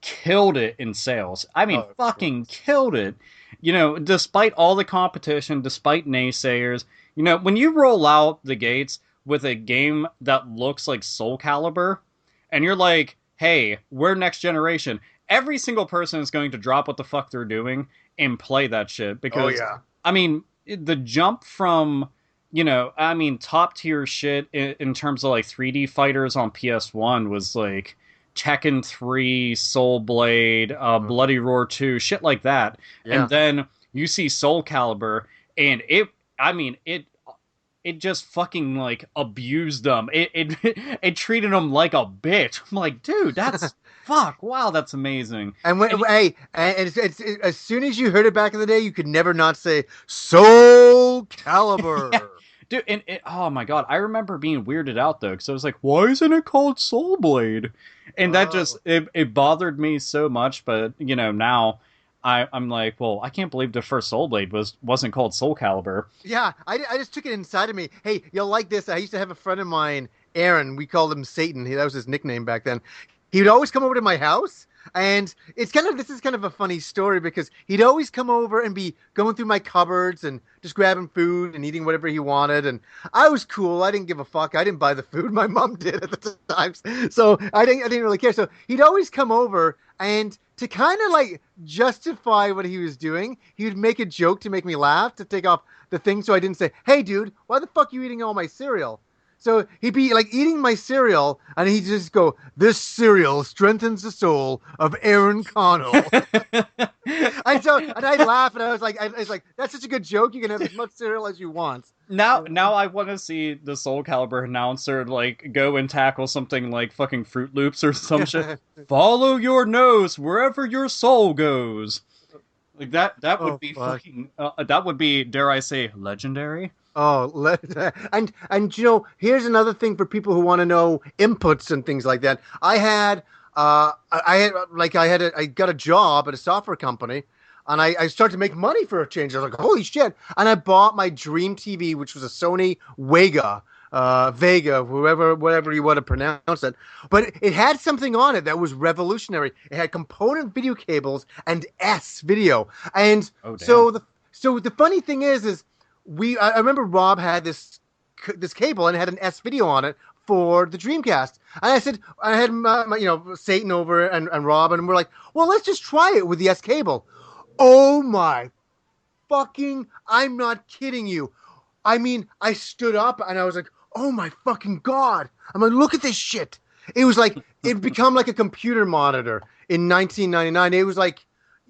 killed it in sales. I mean, Oh, of fucking course. killed it. Despite all the competition, despite naysayers, when you roll out the gates with a game that looks like Soul Calibur, and you're like, hey, we're next generation, every single person is going to drop what the fuck they're doing and play that shit Oh because, yeah. I mean, the jump from, top tier shit in terms of like 3D fighters on PS1 was like Tekken 3, Soul Blade, Bloody Roar 2, shit like that. Yeah. And then you see Soul Calibur, and it just fucking like abused them. It treated them like a bitch. I'm like, dude, that's fuck. Wow, that's amazing. And it's as soon as you heard it back in the day, you could never not say Soul Calibur. Yeah. Dude, and oh my god, I remember being weirded out though, because I was like, why isn't it called Soul Blade? And that just it bothered me so much. But now I'm like, well, I can't believe the first Soul Blade wasn't called Soul Calibur. Yeah, I just took it inside of me. Hey, you'll like this. I used to have a friend of mine, Aaron. We called him Satan. That was his nickname back then. He would always come over to my house, And this is kind of a funny story because he'd always come over and be going through my cupboards and just grabbing food and eating whatever he wanted. And I was cool. I didn't give a fuck. I didn't buy the food. My mom did at the times. So I didn't really care. So he'd always come over, and to kind of like justify what he was doing, he would make a joke to make me laugh, to take off the thing so I didn't say, "Hey dude, why the fuck are you eating all my cereal?" So he'd be like eating my cereal, and he'd just go, "This cereal strengthens the soul of Aaron Connell." and I'd laugh, and I was like, "That's such a good joke. You can have as much cereal as you want." Now I want to see the Soul Calibur announcer like go and tackle something like fucking Fruit Loops or some shit. Follow your nose wherever your soul goes. Like that would be fuck. fucking. That would be, dare I say, legendary. Oh, and you know, here's another thing for people who want to know inputs and things like that. I got a job at a software company, and I started to make money for a change. I was like, holy shit! And I bought my dream TV, which was a Sony Vega, whatever you want to pronounce it. But it had something on it that was revolutionary. It had component video cables and S video, and so the funny thing is. I remember Rob had this cable and it had an S video on it for the Dreamcast. And I said, I had Satan over and Rob, and we're like, well, let's just try it with the S cable. Oh my fucking, I'm not kidding you. I mean, I stood up and I was like, oh my fucking God. I'm like, look at this shit. It was like, it become like a computer monitor in 1999. It was like,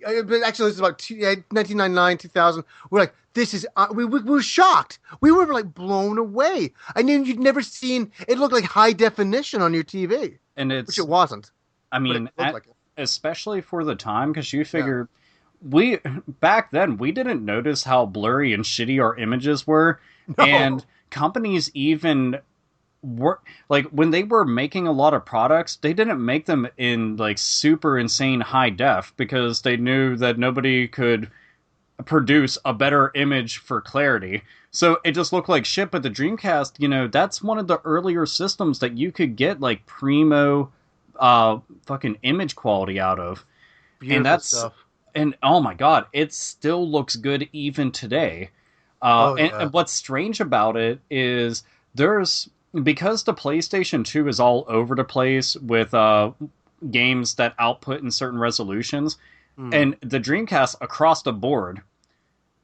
actually, this is about 1999, 2000. We're like, this is, we were shocked. We were like blown away. I mean, you'd never seen, it looked like high definition on your TV. Which it wasn't. I mean, especially for the time, because you figure, back then, we didn't notice how blurry and shitty our images were. No. And companies even like when they were making a lot of products, they didn't make them in like super insane high def because they knew that nobody could produce a better image for clarity. So it just looked like shit. But the Dreamcast, you know, that's one of the earlier systems that you could get like primo fucking image quality out of. Beautiful and that's stuff. And oh my God, it still looks good even today. And what's strange about it is because the PlayStation 2 is all over the place with games that output in certain resolutions, and the Dreamcast across the board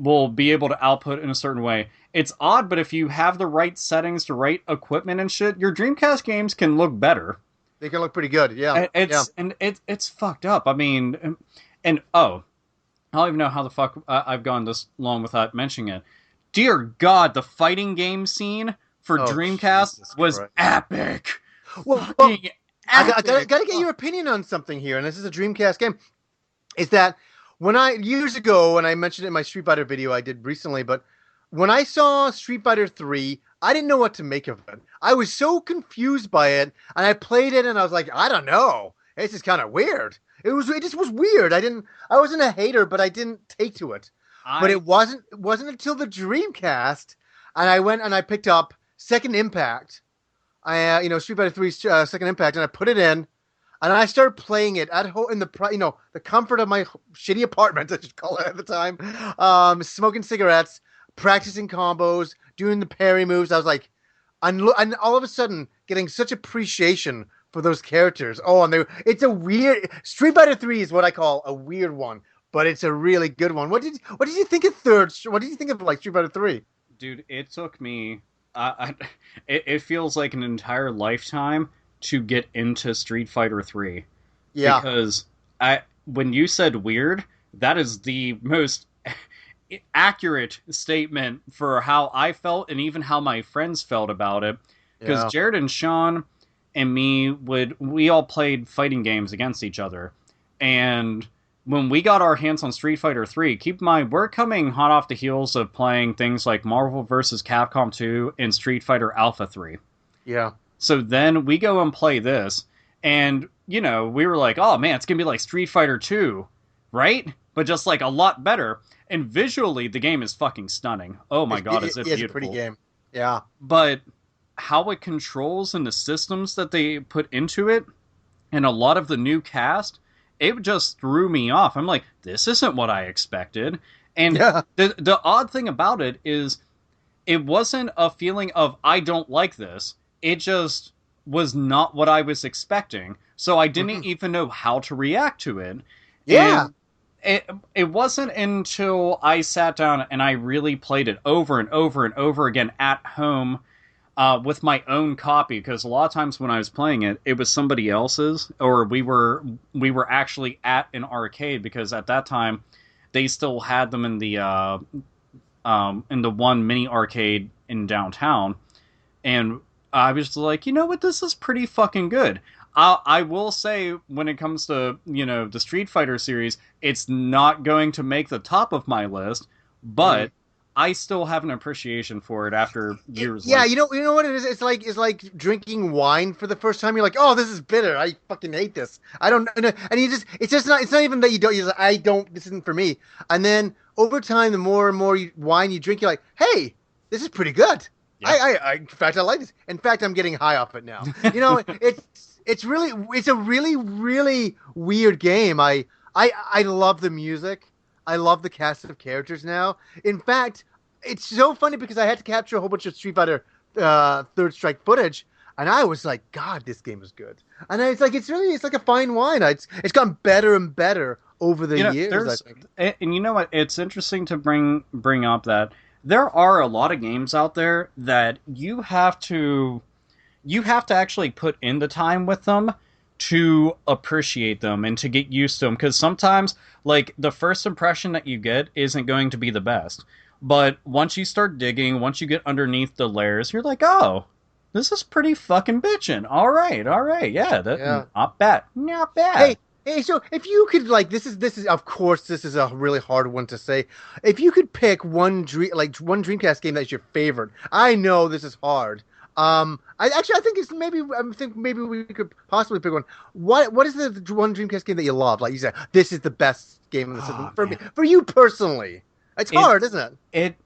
will be able to output in a certain way. It's odd, but if you have the right settings, the right equipment and shit, your Dreamcast games can look better. They can look pretty good, yeah. It's fucked up. I mean, I don't even know how the fuck I've gone this long without mentioning it. Dear God, the fighting game scene for Dreamcast was epic. Well, epic. I gotta get your opinion on something here, and this is a Dreamcast game. Is that years ago, and I mentioned it in my Street Fighter video I did recently, but when I saw Street Fighter 3, I didn't know what to make of it. I was so confused by it, and I played it, and I was like, I don't know. It's just kind of weird. It just was weird. I wasn't a hater, but I didn't take to it. But it wasn't until the Dreamcast, and I went and I picked up Second Impact, Street Fighter 3's Second Impact, and I put it in, and I started playing it at home in the comfort of my shitty apartment, I should call it at the time, smoking cigarettes, practicing combos, doing the parry moves. I was like, and all of a sudden getting such appreciation for those characters. Oh, and it's a weird Street Fighter 3 is what I call a weird one, but it's a really good one. What did you think of What did you think of like Street Fighter 3? Dude, it took me. It feels like an entire lifetime to get into Street Fighter 3. Yeah. Because when you said weird, that is the most accurate statement for how I felt and even how my friends felt about it. Because Jared and Sean and me we all played fighting games against each other. And when we got our hands on Street Fighter 3, keep in mind, we're coming hot off the heels of playing things like Marvel vs. Capcom 2 and Street Fighter Alpha 3. Yeah. So then we go and play this, and, we were like, oh man, it's going to be like Street Fighter 2, right? But just like a lot better. And visually, the game is fucking stunning. Oh my God, is it beautiful. It's a pretty game. Yeah. But how it controls and the systems that they put into it, and a lot of the new cast, it just threw me off. I'm like, this isn't what I expected. And Yeah. the odd thing about it is, it wasn't a feeling of I don't like this. It just was not what I was expecting. So I didn't even know how to react to it. Yeah. And it wasn't until I sat down and I really played it over and over and over again at home, with my own copy, because a lot of times when I was playing it, it was somebody else's, or we were actually at an arcade, because at that time they still had them in the one mini arcade in downtown, and I was like, you know what, this is pretty fucking good. I will say, when it comes to, the Street Fighter series, it's not going to make the top of my list, but I still have an appreciation for it after years. Yeah, later. you know what it is. It's like drinking wine for the first time. You're like, oh, this is bitter. I fucking hate this. I don't. And it's not even that you don't. You're like, I don't. This isn't for me. And then over time, the more and more wine you drink, you're like, hey, this is pretty good. Yeah. In fact, I like this. In fact, I'm getting high off it now. It's a really weird game. I love the music. I love the cast of characters now. In fact, it's so funny because I had to capture a whole bunch of Street Fighter Third Strike footage, and I was like, God, this game is good. And it's like a fine wine. It's gotten better and better over the years, I think. And you know what? It's interesting to bring up that there are a lot of games out there that you have to actually put in the time with them to appreciate them and to get used to them, because sometimes, like, the first impression that you get isn't going to be the best, but once you start digging, once you get underneath the layers, you're like, oh, this is pretty fucking bitchin'. All right, yeah. Not bad. Hey, so if you could, like, this is of course, this is a really hard one to say. If you could pick one Dreamcast game that's your favorite, I know this is hard. I think maybe we could possibly pick one. What is the one Dreamcast game that you love? Like you said, this is the best game in the system for me, for you personally. It's hard, isn't it?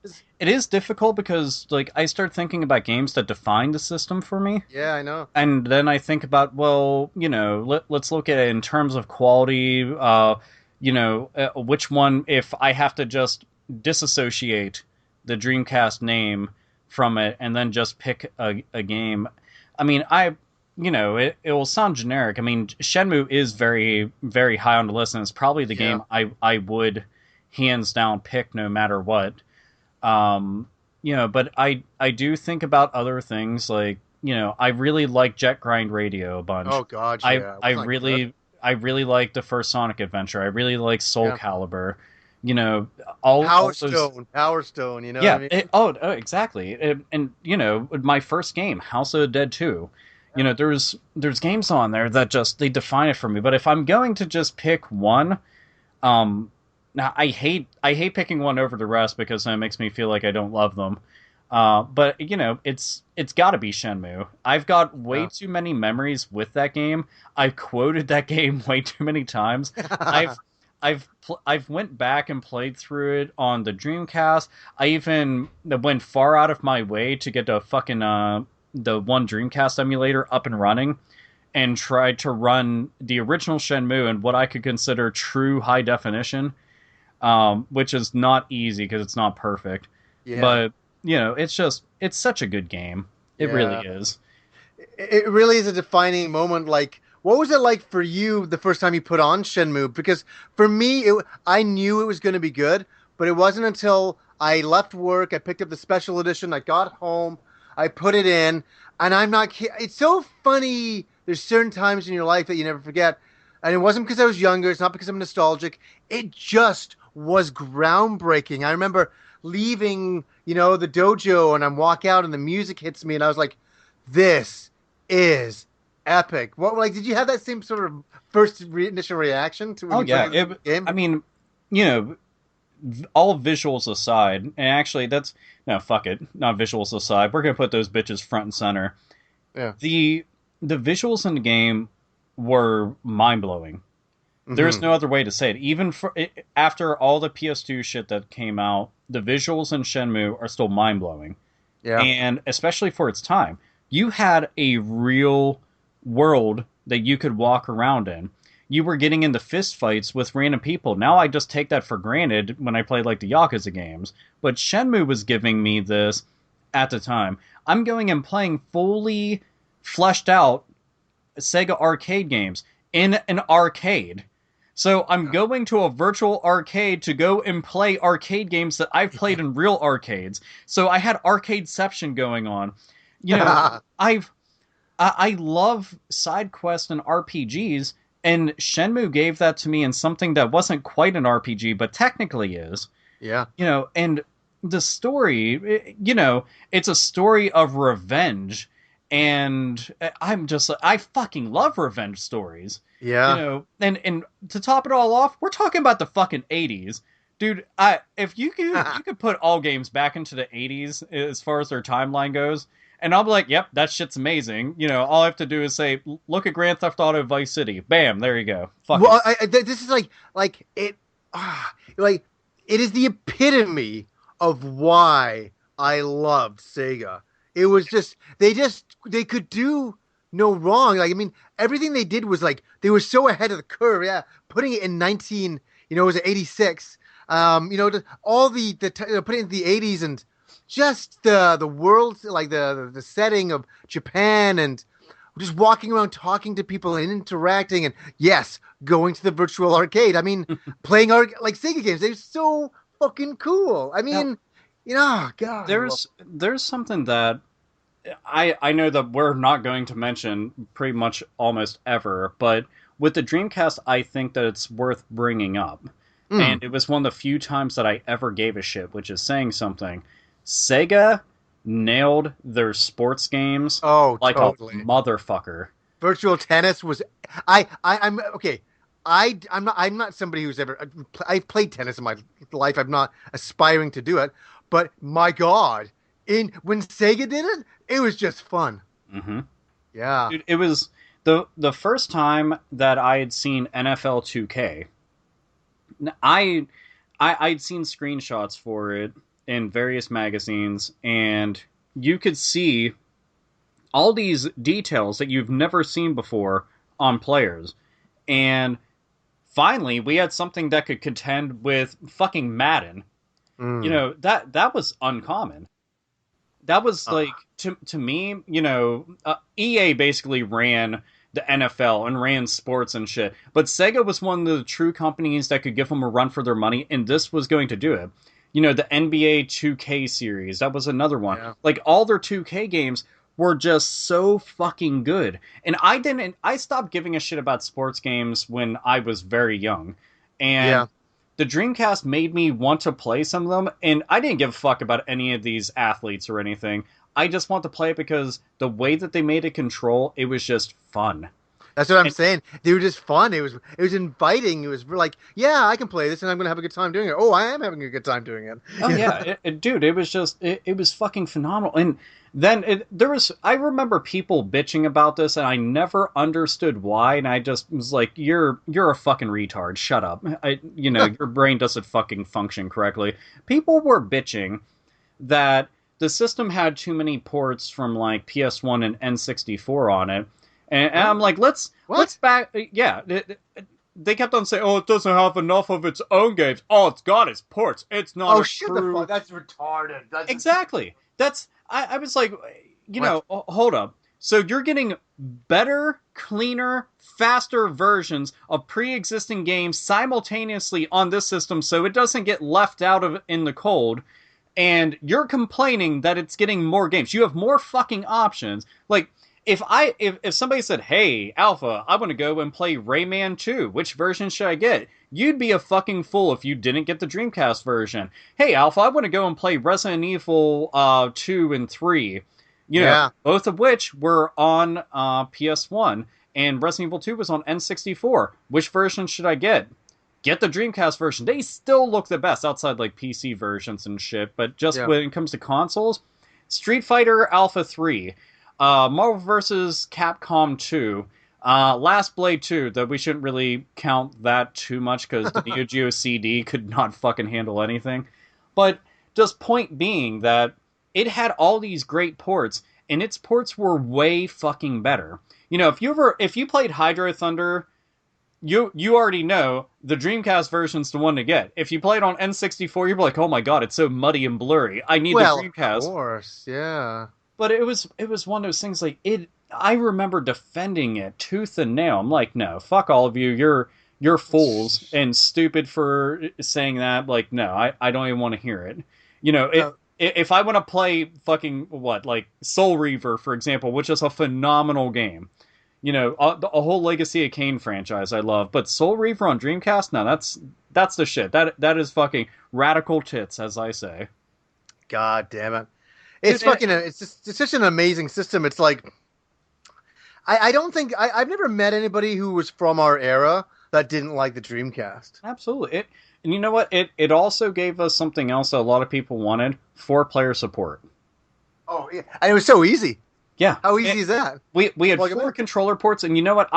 It is difficult, because, like, I start thinking about games that define the system for me. Yeah, I know. And then I think about, well, let's look at it in terms of quality. Which one, if I have to just disassociate the Dreamcast name from it and then just pick a game. I mean, it will sound generic. I mean, Shenmue is very, very high on the list, and it's probably the game I would hands down pick no matter what. But I do think about other things, like, I really like Jet Grind Radio a bunch. Oh god, yeah. I really like the first Sonic Adventure. I really like Soul Calibur. Power Stone, Yeah. what I mean? Exactly. And my first game, House of the Dead 2. There's games on there that just, they define it for me. But if I'm going to just pick one, now I hate picking one over the rest, because that makes me feel like I don't love them. But it's got to be Shenmue. I've got way too many memories with that game. I've quoted that game way too many times. I've went back and played through it on the Dreamcast. I even went far out of my way to get the fucking the one Dreamcast emulator up and running, and tried to run the original Shenmue in what I could consider true high definition, which is not easy because it's not perfect. Yeah. But it's such a good game. It really is. It really is a defining moment. Like, what was it like for you the first time you put on Shenmue? Because for me, I knew it was going to be good, but it wasn't until I left work, I picked up the special edition, I got home, I put it in, and I'm not kidding. It's so funny. There's certain times in your life that you never forget. And it wasn't because I was younger. It's not because I'm nostalgic. It just was groundbreaking. I remember leaving, the dojo, and I'm walk out and the music hits me, and I was like, this is epic. Did you have that same sort of first initial reaction to when the game? I mean, all visuals aside, and actually fuck it, not visuals aside, we're going to put those bitches front and center. Yeah. The visuals in the game were mind-blowing. Mm-hmm. There's no other way to say it. Even after all the PS2 shit that came out, the visuals in Shenmue are still mind-blowing. Yeah. And especially for its time. You had a real world that you could walk around in. you were getting into fist fights with random people. Now I just take that for granted when I play like the Yakuza games. But Shenmue was giving me this at the time. I'm going and playing fully fleshed out Sega arcade games in an arcade. So I'm going to a virtual arcade to go and play arcade games that I've played in real arcades. So I had arcadeception going on. You know, I love side quests and RPGs, and Shenmue gave that to me in something that wasn't quite an RPG, but technically is. Yeah. You know, and the story, you know, it's a story of revenge, and I fucking love revenge stories. Yeah. You know, and to top it all off, we're talking about the fucking 80s. Dude, if you could put all games back into the 80s as far as their timeline goes, and I'll be like, yep, that shit's amazing. You know, all I have to do is say, look at Grand Theft Auto Vice City. Bam, there you go. Fuck well, it. This is like it is the epitome of why I loved Sega. It was just they could do no wrong. Like, I mean, everything they did was like they were so ahead of the curve. Yeah, putting it in was it 86? All putting it in the 80s and just the world, like the setting of Japan, and just walking around talking to people and interacting, and yes, going to the virtual arcade. I mean, playing like Sega games. They're so fucking cool. I mean, God. There's something that I know that we're not going to mention pretty much almost ever, but with the Dreamcast, I think that it's worth bringing up. And it was one of the few times that I ever gave a shit, which is saying something. Sega nailed their sports games like totally. a motherfucker. Virtual tennis was I'm okay. I'm not somebody who's ever I've played tennis in my life. I'm not aspiring to do it, but my God, when Sega did it, it was just fun. Mm-hmm. Yeah, dude, it was the first time that I had seen NFL 2K. I'd seen screenshots for it in various magazines, and you could see all these details that you've never seen before on players. And finally, we had something that could contend with fucking Madden. You know, that was uncommon. That was like, to me, EA basically ran the NFL and ran sports and shit. But Sega was one of the true companies that could give them a run for their money, and this was going to do it. You know, the NBA 2K series, that was another one. Yeah. Like, all their 2K games were just so fucking good. And I stopped giving a shit about sports games when I was very young. And the Dreamcast made me want to play some of them, and I didn't give a fuck about any of these athletes or anything. I just want to play it because the way that they made it control, it was just fun. That's what I'm saying. They were just fun. It was inviting. It was like, yeah, I can play this, and I'm going to have a good time doing it. Oh, I am having a good time doing it. Oh, yeah. Dude, it was just, it was fucking phenomenal. And then I remember people bitching about this, and I never understood why, and I just was like, you're a fucking retard. Shut up. Your brain doesn't fucking function correctly. People were bitching that the system had too many ports from like PS1 and N64 on it. And I'm like, let's back. Yeah, they kept on saying, "Oh, it doesn't have enough of its own games. All it's got is ports. It's not." Oh, shut the fuck! That's retarded. Exactly. I was like, hold up. So you're getting better, cleaner, faster versions of pre-existing games simultaneously on this system, so it doesn't get left out of in the cold. And you're complaining that it's getting more games. You have more fucking options. Like, if somebody said, "Hey, Alpha, I want to go and play Rayman 2. Which version should I get?" You'd be a fucking fool if you didn't get the Dreamcast version. "Hey, Alpha, I want to go and play Resident Evil 2 and 3. Both of which were on PS1, and Resident Evil 2 was on N64. Which version should I get?" Get the Dreamcast version. They still look the best outside like PC versions and shit, but just when it comes to consoles, Street Fighter Alpha 3, Marvel vs. Capcom 2, Last Blade 2, that we shouldn't really count that too much because the Neo Geo CD could not fucking handle anything. But just point being that it had all these great ports, and its ports were way fucking better. You know, if you played Hydro Thunder, you already know the Dreamcast version's the one to get. If you play it on N64, you're like, oh my god, it's so muddy and blurry. I need Well, the of Dreamcast. course, yeah. But it was one of those things like it. I remember defending it tooth and nail. I'm like, no, fuck all of you. You're fools and stupid for saying that. Like, no, I don't even want to hear it. You know, No. if I want to play fucking like Soul Reaver, for example, which is a phenomenal game. You know, a whole Legacy of Kain franchise I love, but Soul Reaver on Dreamcast, no, that's the shit. That is fucking radical tits, as I say. God damn it. It's fucking, it's such an amazing system. It's like, I don't think, I've never met anybody who was from our era that didn't like the Dreamcast. Absolutely. And you know what? It also gave us something else that a lot of people wanted: 4-player support. Oh, yeah. And it was so easy. Yeah. How easy is that? We had Plug 'em 4 in. controller ports, and you know what?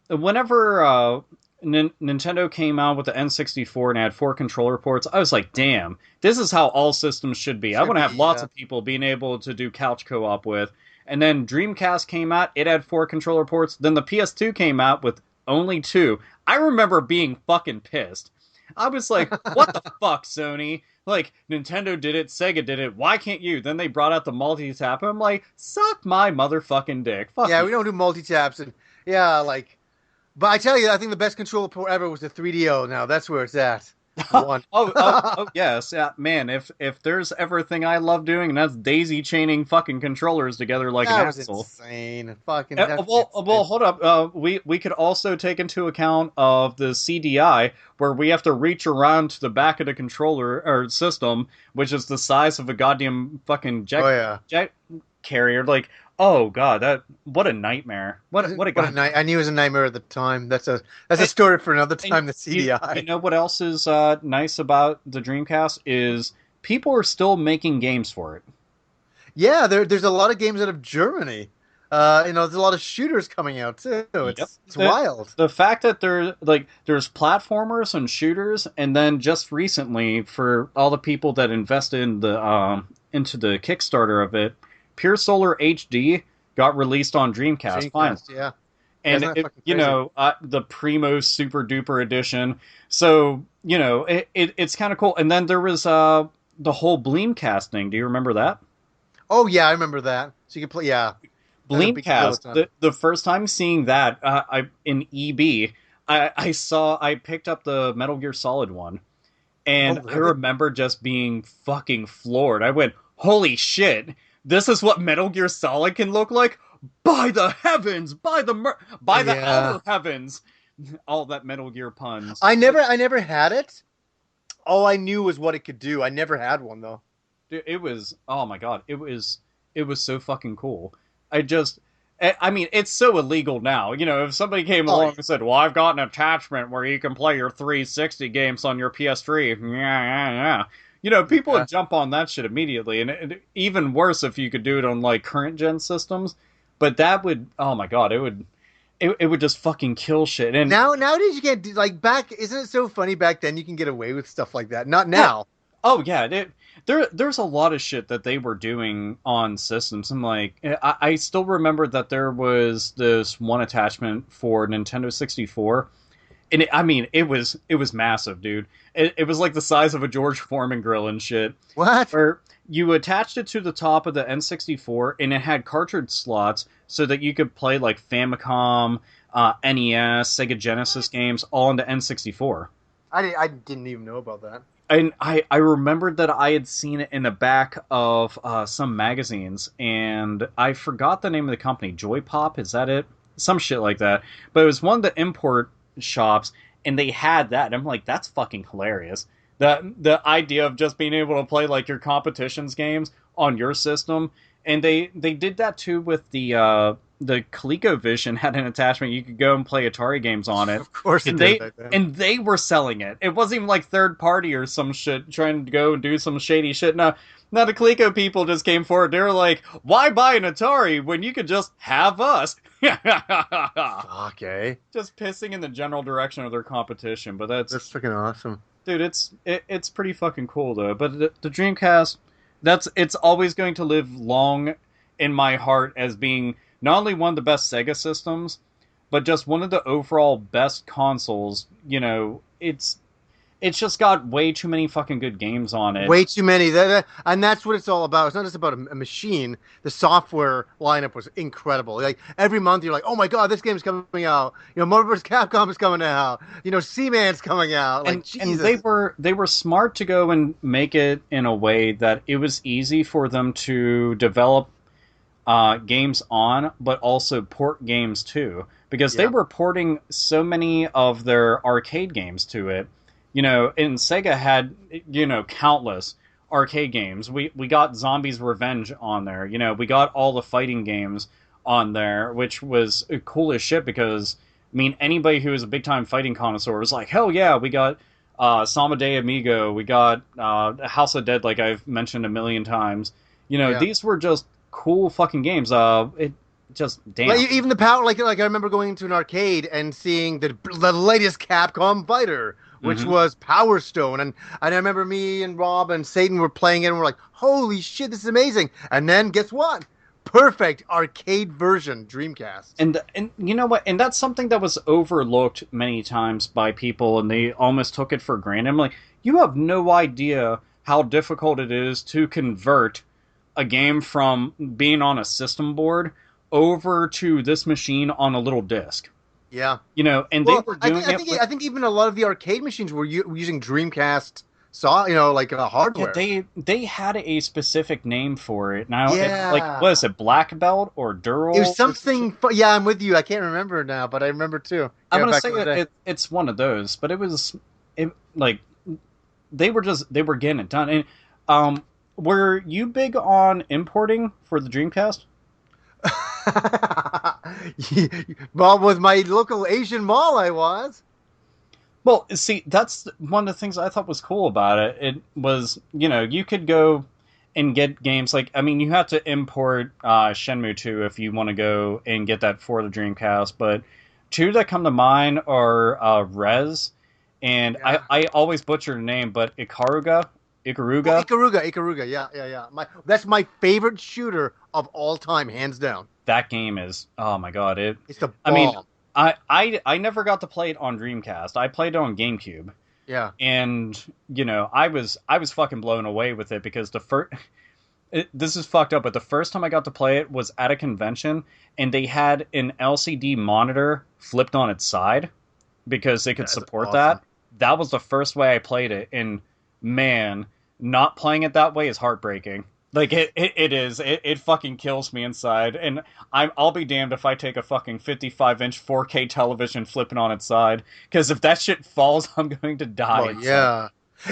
Whenever Nintendo came out with the N64 and had 4 controller ports, I was like, damn, this is how all systems should be. I want to have lots of people being able to do couch co-op with. And then Dreamcast came out, it had 4 controller ports. Then the PS2 came out with only 2. I remember being fucking pissed. I was like, what the fuck, Sony? Like, Nintendo did it, Sega did it, why can't you? Then they brought out the multi-tap, and I'm like, suck my motherfucking dick. Fuck Yeah, you. we don't do multi-taps. And yeah, like, but I tell you, I think the best controller port ever was the 3DO now. That's where it's at. One. Oh, yes, yeah, man. If there's ever a thing I love doing, and that's daisy chaining fucking controllers together like That an was asshole. insane. Fucking. Well, hold up. We could also take into account of the CDI, where we have to reach around to the back of the controller or system, which is the size of a goddamn fucking jet carrier. Like, oh god, what a nightmare! What a night! I knew it was a nightmare at the time. That's a story for another time. The CDI. You know what else is nice about the Dreamcast is people are still making games for it. Yeah, there's a lot of games out of Germany. There's a lot of shooters coming out too. It's wild. The fact that there's platformers and shooters, and then just recently, for all the people that invested in into the Kickstarter of it, Pure Solar HD got released on Dreamcast. Finally. Yeah. And the Primo Super Duper Edition. So it's kind of cool. And then there was the whole Bleemcast thing. Do you remember that? Oh yeah, I remember that. So you can play. Yeah. Bleemcast. The first time seeing that in EB, I picked up the Metal Gear Solid one, and I remember just being fucking floored. I went, holy shit! This is what Metal Gear Solid can look like. By the heavens! By the outer heavens! All that Metal Gear puns. I never had it. All I knew was what it could do. I never had one though. Dude, it was, oh my god, it was so fucking cool. I mean, it's so illegal now. You know, if somebody came along and said, well, I've got an attachment where you can play your 360 games on your PS3. Yeah. You know, people would jump on that shit immediately. And even worse if you could do it on, like, current-gen systems. But that would, oh my god, it would just fucking kill shit. And nowadays you can't do, like, back, isn't it so funny back then you can get away with stuff like that? Not now. Oh, yeah. There's a lot of shit that they were doing on systems. I'm like, I still remember that there was this one attachment for Nintendo 64, and it was massive, dude. It was like the size of a George Foreman grill and shit. What? Where you attached it to the top of the N64, and it had cartridge slots so that you could play like Famicom, NES, Sega Genesis games all on the N64. I didn't even know about that. And I remembered that I had seen it in the back of some magazines, and I forgot the name of the company. Joy Pop, is that it? Some shit like that. But it was one of the import shops, and they had that. And I'm like, that's fucking hilarious. The idea of just being able to play like your competitions games on your system. And they did that too with the ColecoVision had an attachment. You could go and play Atari games on it. Of course, and they were selling it. It wasn't even like third party or some shit trying to go and do some shady shit. No, the Coleco people just came forward. They were like, "Why buy an Atari when you could just have us?" Okay. Just pissing in the general direction of their competition. But that's freaking awesome, dude. It's pretty fucking cool though. But the Dreamcast, it's always going to live long in my heart as being not only one of the best Sega systems, but just one of the overall best consoles. It's just got way too many fucking good games on it. Way too many. And that's what it's all about. It's not just about a machine. The software lineup was incredible. Like every month, you're like, "Oh my god, this game's coming out." Marvel vs. Capcom is coming out. Seaman's coming out. Like, and Jesus. they were smart to go and make it in a way that it was easy for them to develop games on, but also port games too, because they were porting so many of their arcade games to it. And Sega had, countless arcade games. We got Zombies Revenge on there. We got all the fighting games on there, which was cool as shit because, anybody who is a big-time fighting connoisseur was like, hell yeah, we got Sama de Amigo, we got House of Dead, like I've mentioned a million times. These were just cool fucking games. It just, damn. Like, even the power, like I remember going into an arcade and seeing the latest Capcom fighter, which was Power Stone. And I remember me and Rob and Satan were playing it, and we're like, holy shit, this is amazing. And then, guess what? Perfect arcade version Dreamcast. And you know what? And that's something that was overlooked many times by people, and they almost took it for granted. I'm like, you have no idea how difficult it is to convert a game from being on a system board over to this machine on a little disc. Yeah. They were doing I think even a lot of the arcade machines were using Dreamcast hardware. Yeah, they had a specific name for it. Now, yeah. What is it, Black Belt or Dural? It was something. Yeah, I'm with you. I can't remember now, but I remember too. I'm gonna say it's one of those, but they were getting it done. And were you big on importing for the Dreamcast? Well, with my local Asian mall, I was. Well, see, that's one of the things I thought was cool about it. It was, you could go and get games like, you have to import Shenmue 2 if you want to go and get that for the Dreamcast, but two that come to mind are Rez, and I always butcher the name, but Ikaruga. Oh, Ikaruga, yeah. That's my favorite shooter of all time, hands down. That game is, oh my god, it's the bomb. I never got to play it on Dreamcast. I played it on GameCube. Yeah. And, I was fucking blown away with it because this is fucked up, but the first time I got to play it was at a convention, and they had an LCD monitor flipped on its side because they could support awesome. That. That was the first way I played it, and man, not playing it that way is heartbreaking. Like, it is. It fucking kills me inside. And I'll be damned if I take a fucking 55-inch 4K television flipping on its side. Because if that shit falls, I'm going to die. Oh, yeah.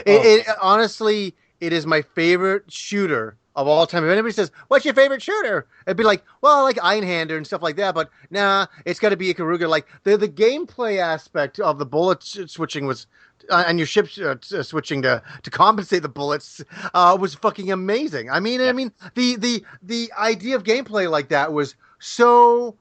It honestly, it is my favorite shooter of all time. If anybody says, what's your favorite shooter? It'd be like, well, like Einhander and stuff like that. But nah, it's got to be Ikaruga. Like, the gameplay aspect of the bullet switching was... and your ship switching to compensate the bullets was fucking amazing. The idea of gameplay like that was so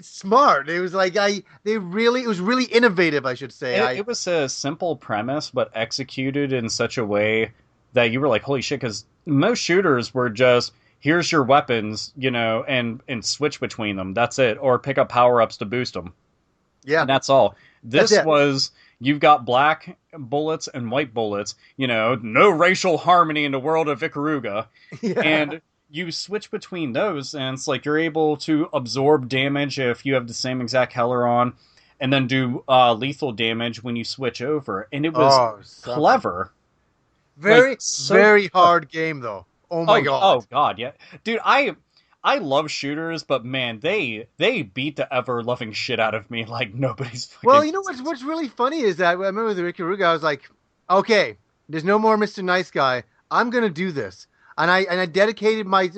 smart. It was like it was really innovative, I should say. It was a simple premise, but executed in such a way that you were like, holy shit, because most shooters were just, here's your weapons, and switch between them. That's it. Or pick up power-ups to boost them. Yeah. And that's all. This was... You've got black bullets and white bullets, no racial harmony in the world of Ikaruga. Yeah. And you switch between those, and it's like you're able to absorb damage if you have the same exact color on, and then do lethal damage when you switch over. And it was clever. Very hard game, though. Oh my god. Oh god, yeah. Dude, I love shooters, but man, they beat the ever-loving shit out of me like nobody's fucking... Well, you know what's really funny is that I remember with Ikaruga, I was like, okay, there's no more Mr. Nice Guy. I'm gonna do this, and I dedicated my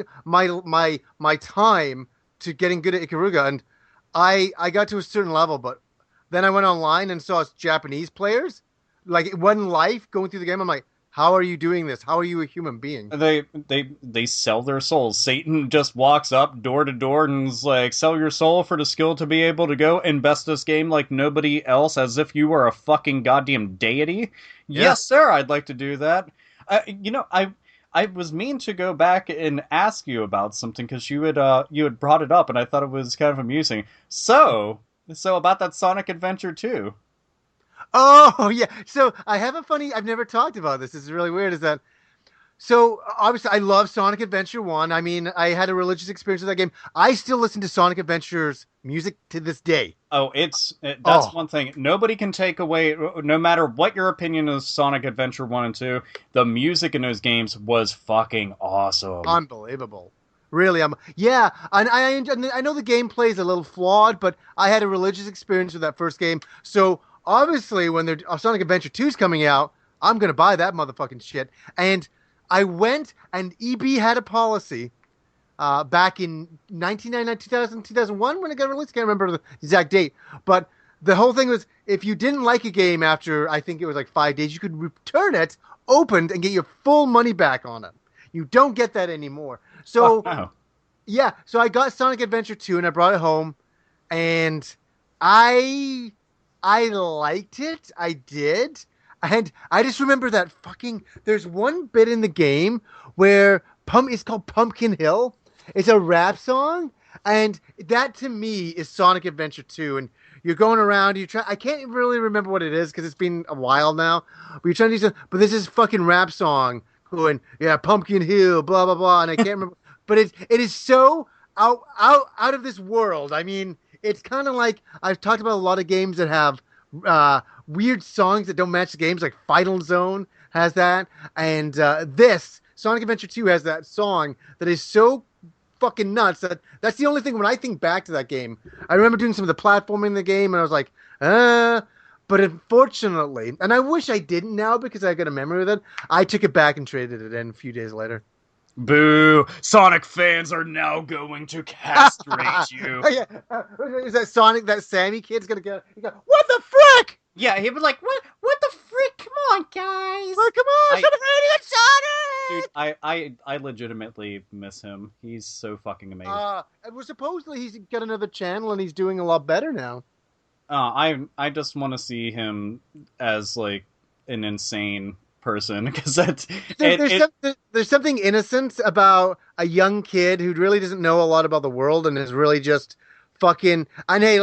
time to getting good at Ikaruga, and I got to a certain level, but then I went online and saw Japanese players, like one life going through the game. I'm like, how are you doing this? How are you a human being? They sell their souls. Satan just walks up door to door and is like, sell your soul for the skill to be able to go and best this game like nobody else, as if you were a fucking goddamn deity. Yeah. Yes, sir, I'd like to do that. I was mean to go back and ask you about something because you had brought it up, and I thought it was kind of amusing. So about that Sonic Adventure 2. Oh yeah. So I have a funny. I've never talked about this. This is really weird. Is that so? Obviously, I love Sonic Adventure One. I mean, I had a religious experience with that game. I still listen to Sonic Adventure's music to this day. Oh, that's Oh. one thing nobody can take away. No matter what your opinion of Sonic Adventure 1 and 2, the music in those games was fucking awesome. Unbelievable. Really, yeah. And I know the gameplay is a little flawed, but I had a religious experience with that first game. So obviously, when Sonic Adventure 2 is coming out, I'm gonna buy that motherfucking shit. And I went, and EB had a policy back in 1999, 2000, 2001 when it got released. Can't remember the exact date, but the whole thing was if you didn't like a game after I think it was like 5 days, you could return it opened and get your full money back on it. You don't get that anymore. So Wow. yeah, so I got Sonic Adventure 2 and I brought it home, and I liked it. I did. And I just remember that there's one bit in the game where it's called Pumpkin Hill. It's a rap song, and that to me is Sonic Adventure 2. And you're going around, I can't really remember what it is because it's been a while now. But you're trying to do something, but this is fucking rap song going, yeah, Pumpkin Hill, blah blah blah, and I can't remember. But it is so out of this world. I mean, it's kind of like I've talked about a lot of games that have weird songs that don't match the games, like Final Zone has that, and this Sonic Adventure 2 has that song that is so fucking nuts that's the only thing when I think back to that game. I remember doing some of the platforming in the game, and I was like, but unfortunately, and I wish I didn't now because I got a memory with it, I took it back and traded it in a few days later. Boo! Sonic fans are now going to castrate you. Oh, yeah. Is that Sonic, that Sammy kid's gonna go, what the frick? Yeah, he was like, what the frick? Come on, guys! Well, come on, Sonic! Dude, I legitimately miss him. He's so fucking amazing. Well, supposedly he's got another channel and he's doing a lot better now. I just want to see him as like an insane person because there's something innocent about a young kid who really doesn't know a lot about the world and is really just fucking. And hey,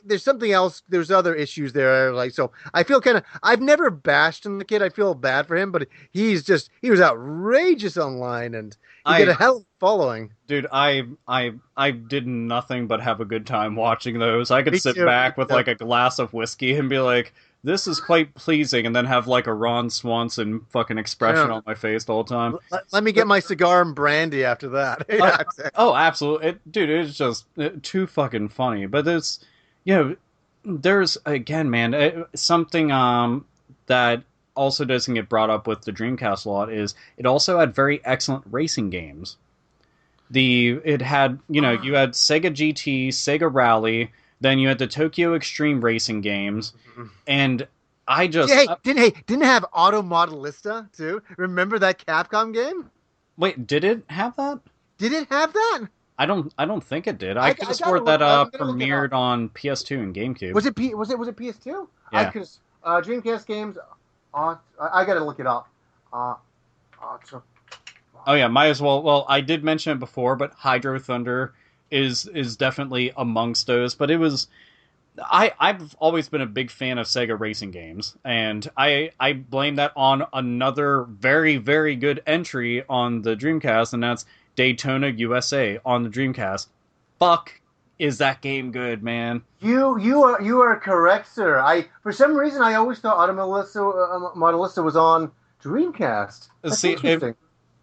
there's something else. There's other issues there. Like, so I feel I've never bashed on the kid. I feel bad for him, but he was outrageous online, and he get a hell of a following. Dude, I did nothing but have a good time watching those. I could sit back with like a glass of whiskey and be like, this is quite pleasing, and then have like a Ron Swanson fucking expression on my face the whole time. Let me get my cigar and brandy after that. Yeah, exactly. Oh, absolutely. Dude, it's just too fucking funny. But there's again, man, something that also doesn't get brought up with the Dreamcast a lot is it also had very excellent racing games. It had, you had Sega GT, Sega Rally, then you had the Tokyo Extreme Racing games, and I just didn't have Auto Modelista too. Remember that Capcom game? Wait, did it have that? Did it have that? I don't think it did. I could have swore that premiered on PS2 and GameCube. Was it PS2? Yeah. Because Dreamcast games. I gotta look it up. Oh yeah, might as well. Well, I did mention it before, but Hydro Thunder is definitely amongst those. But it was, I've always been a big fan of Sega racing games, and I blame that on another very, very good entry on the Dreamcast, and that's Daytona USA on the Dreamcast. Fuck, is that game good, man? You are correct, sir. For some reason I always thought Modelista was on Dreamcast. That's interesting.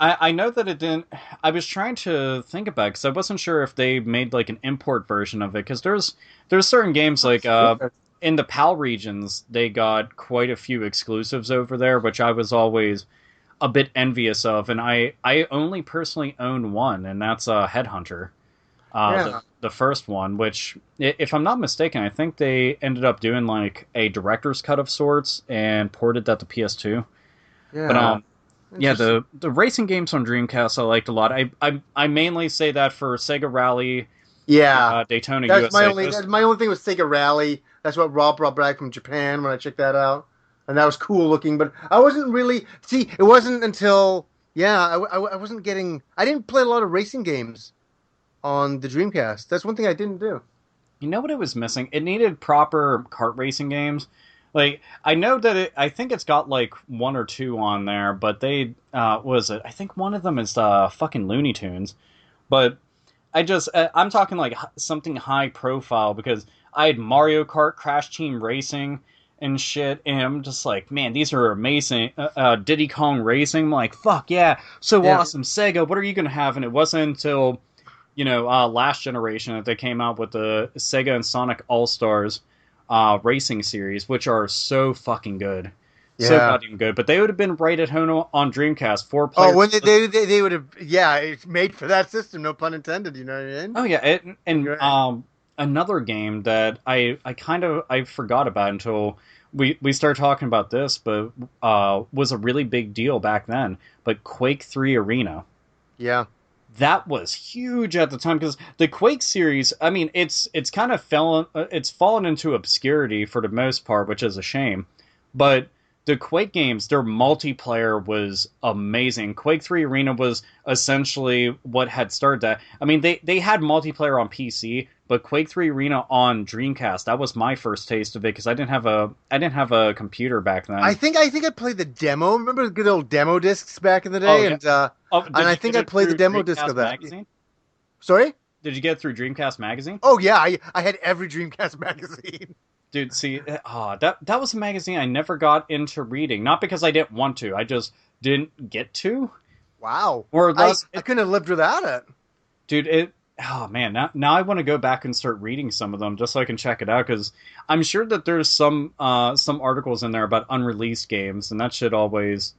I know that it didn't. I was trying to think about it because I wasn't sure if they made like an import version of it. Because there's certain games like in the PAL regions they got quite a few exclusives over there, which I was always a bit envious of. And I only personally own one, and that's Headhunter, the first one. Which, if I'm not mistaken, I think they ended up doing like a director's cut of sorts and ported that to PS2. Yeah. But yeah, the racing games on Dreamcast I liked a lot. I mainly say that for Sega Rally, Daytona USA. That's my only thing with Sega Rally. That's what Rob brought back from Japan when I checked that out, and that was cool looking. But I wasn't really it wasn't until Yeah, I wasn't getting. I didn't play a lot of racing games on the Dreamcast. That's one thing I didn't do. You know what it was missing? It needed proper kart racing games. Like I know that I think it's got like one or two on there, but they was it? I think one of them is fucking Looney Tunes. But I'm talking like something high profile because I had Mario Kart, Crash Team Racing, and shit, and I'm just like, man, these are amazing. Diddy Kong Racing, I'm like, fuck yeah, so Yeah. awesome. Sega, what are you gonna have? And it wasn't until last generation that they came out with the Sega and Sonic All Stars racing series, which are so fucking good. So Yeah. goddamn good. But they would have been right at home on Dreamcast. Four Oh, players. when they would have. Yeah, it's made for that system. No pun intended. You know what I mean? Oh yeah, and Right. another game that I kind of I forgot about until we started talking about this, but was a really big deal back then. But Quake 3 Arena. Yeah. That was huge at the time because the Quake series, I mean, it's kind of it's fallen into obscurity for the most part, which is a shame. But the Quake games, their multiplayer was amazing. Quake 3 Arena was essentially what had started that. I mean, they had multiplayer on PC, but Quake 3 Arena on Dreamcast, that was my first taste of it because I didn't have a computer back then. I think I played the demo. Remember the good old demo discs back in the Oh day, yeah. and Oh, did I you think get I it played the through demo disc Dreamcast of that. magazine? Sorry? Did you get it through Dreamcast magazine? Oh yeah, I had every Dreamcast magazine. Dude, see, that was a magazine I never got into reading. Not because I didn't want to, I just didn't get to. Wow. Or less, I couldn't have lived without it. dude, oh man, now I want to go back and start reading some of them just so I can check it out because I'm sure that there's some articles in there about unreleased games, and that shit always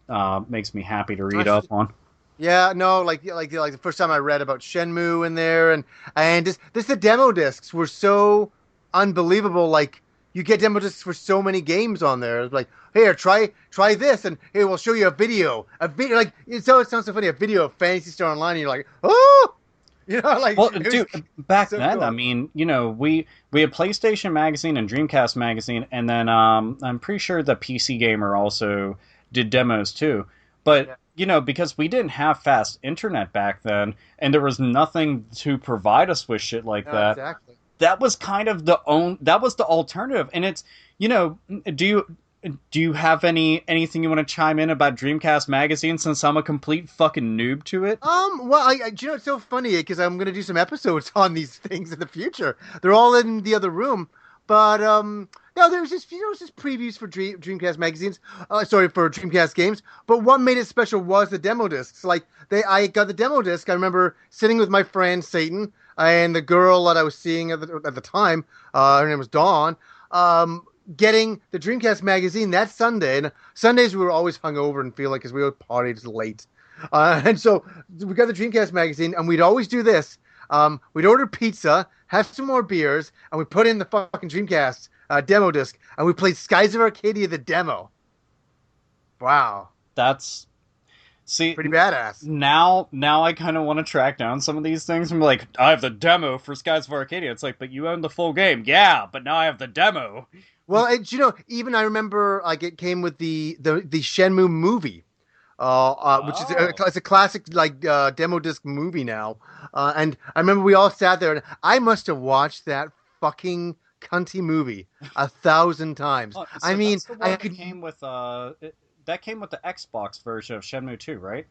makes me happy to read up on. Yeah, no, like the first time I read about Shenmue in there, and just the demo discs were so unbelievable. Like you get demo discs for so many games on there. It's like, here, try this, and here we'll show you a video. Like it sounds so funny, a video of Fantasy Star Online. And you're like, oh, like Well, it was dude, back so then, cool. I mean, we had PlayStation Magazine and Dreamcast Magazine, and then I'm pretty sure the PC Gamer also did demos too. But Yeah. because we didn't have fast internet back then, and there was nothing to provide us with shit like that. Exactly. That was kind of that was the alternative, and it's do you have anything you want to chime in about Dreamcast Magazine since I'm a complete fucking noob to it? Well, it's so funny because I'm gonna do some episodes on these things in the future. They're all in the other room, but no, there was just previews for Dreamcast magazines. Sorry, for Dreamcast games. But what made it special was the demo discs. Like I got the demo disc. I remember sitting with my friend Satan and the girl that I was seeing at the time. Her name was Dawn. Getting the Dreamcast magazine that Sunday. And Sundays we were always hungover and feel like because we would partied late. And so we got the Dreamcast magazine, and we'd always do this. We'd order pizza, have some more beers, and we put in the fucking Dreamcast demo disc, and we played Skies of Arcadia the demo. Wow, That's see pretty badass. now I kind of want to track down some of these things. I'm like, I have the demo for Skies of Arcadia. It's like, but you own the full game. Yeah, but now I have the demo. Well, even I remember like it came with the Shenmue movie. Which is it's a classic like demo disc movie now, and I remember we all sat there, and I must have watched that fucking cunty movie 1,000 times. Oh, so I mean, that's the one I that could. came with that came with the Xbox version of Shenmue 2, right?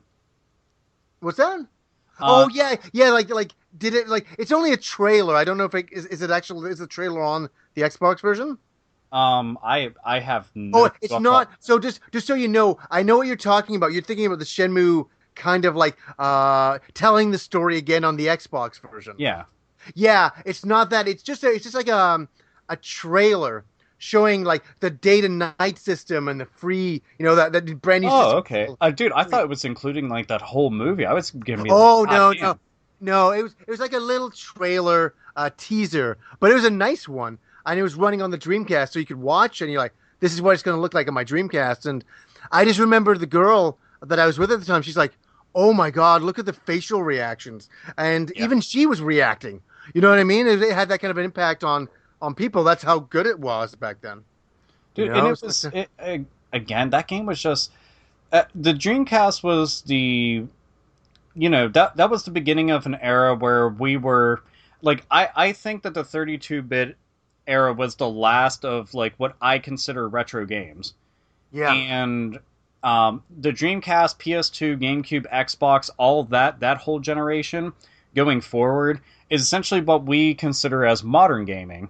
What's that? Uh, Oh yeah. Like did it like it's only a trailer. I don't know if is it actually is the trailer on the Xbox version? I have no. Oh, it's not. So just so you know, I know what you're talking about. You're thinking about the Shenmue kind of like telling the story again on the Xbox version. Yeah. Yeah, it's not that. It's just like a trailer showing like the day to night system and the free, that brand new Oh, system. okay. Dude, I thought it was including like that whole movie. I was gonna be. Oh like, no, "God damn." no. It was like a little trailer teaser, but it was a nice one, and it was running on the Dreamcast, so you could watch, and you're like, this is what it's going to look like on my Dreamcast. And I just remember the girl that I was with at the time. She's like, oh my god, look at the facial reactions, and Yeah. even she was reacting. You know what I mean? It had that kind of an impact on people. That's how good it was back then. Dude, You and know? it was again. That game was just The Dreamcast was that was the beginning of an era where we were like I think that the 32-bit era was the last of like what I consider retro games. Yeah. And the Dreamcast, PS2, GameCube, Xbox, all that whole generation going forward is essentially what we consider as modern gaming.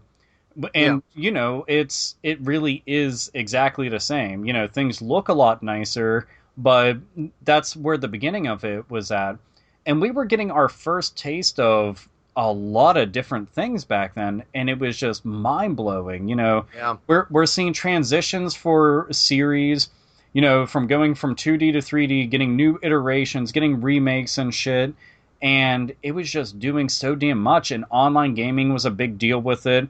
And it really is exactly the same. Things look a lot nicer, but that's where the beginning of it was at. And we were getting our first taste of a lot of different things back then, and it was just mind blowing. Yeah. We're seeing transitions for series, from going from 2D to 3D, getting new iterations, getting remakes and shit. And it was just doing so damn much, and online gaming was a big deal with it.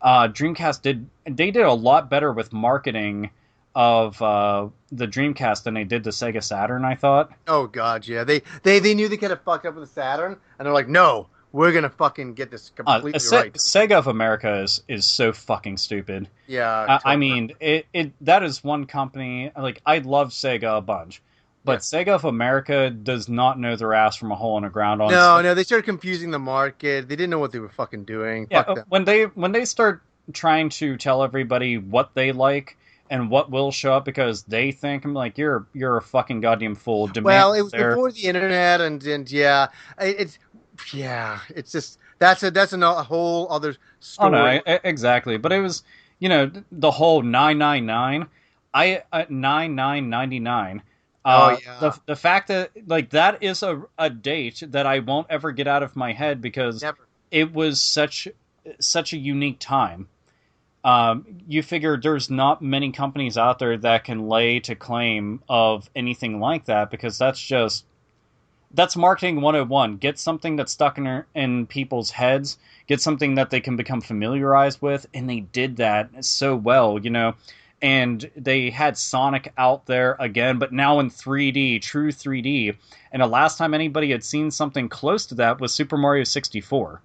Dreamcast did a lot better with marketing of the Dreamcast than they did the Sega Saturn, I thought. Oh god, yeah. They knew they could have fucked up with the Saturn, and they're like, no, we're gonna fucking get this completely right. Sega of America is so fucking stupid. Yeah, I totally. mean, that is one company. Like, I love Sega a bunch, but Sega of America does not know their ass from a hole in the ground. No, they started confusing the market. They didn't know what they were fucking doing. Yeah, Fuck them. when they start trying to tell everybody what they like and what will show up because they think, I'm like, you're a fucking goddamn fool. Well, it was before the internet, and yeah, it's just that's a whole other story. Oh no, exactly. But it was, the whole 999, 9999. The fact that like that is a date that I won't ever get out of my head because it was such a unique time. You figure there's not many companies out there that can lay to claim of anything like that because that's marketing 101. Get something that's stuck in people's heads, get something that they can become familiarized with, and they did that so well, and they had Sonic out there again, but now in 3D, true 3D, and the last time anybody had seen something close to that was Super Mario 64.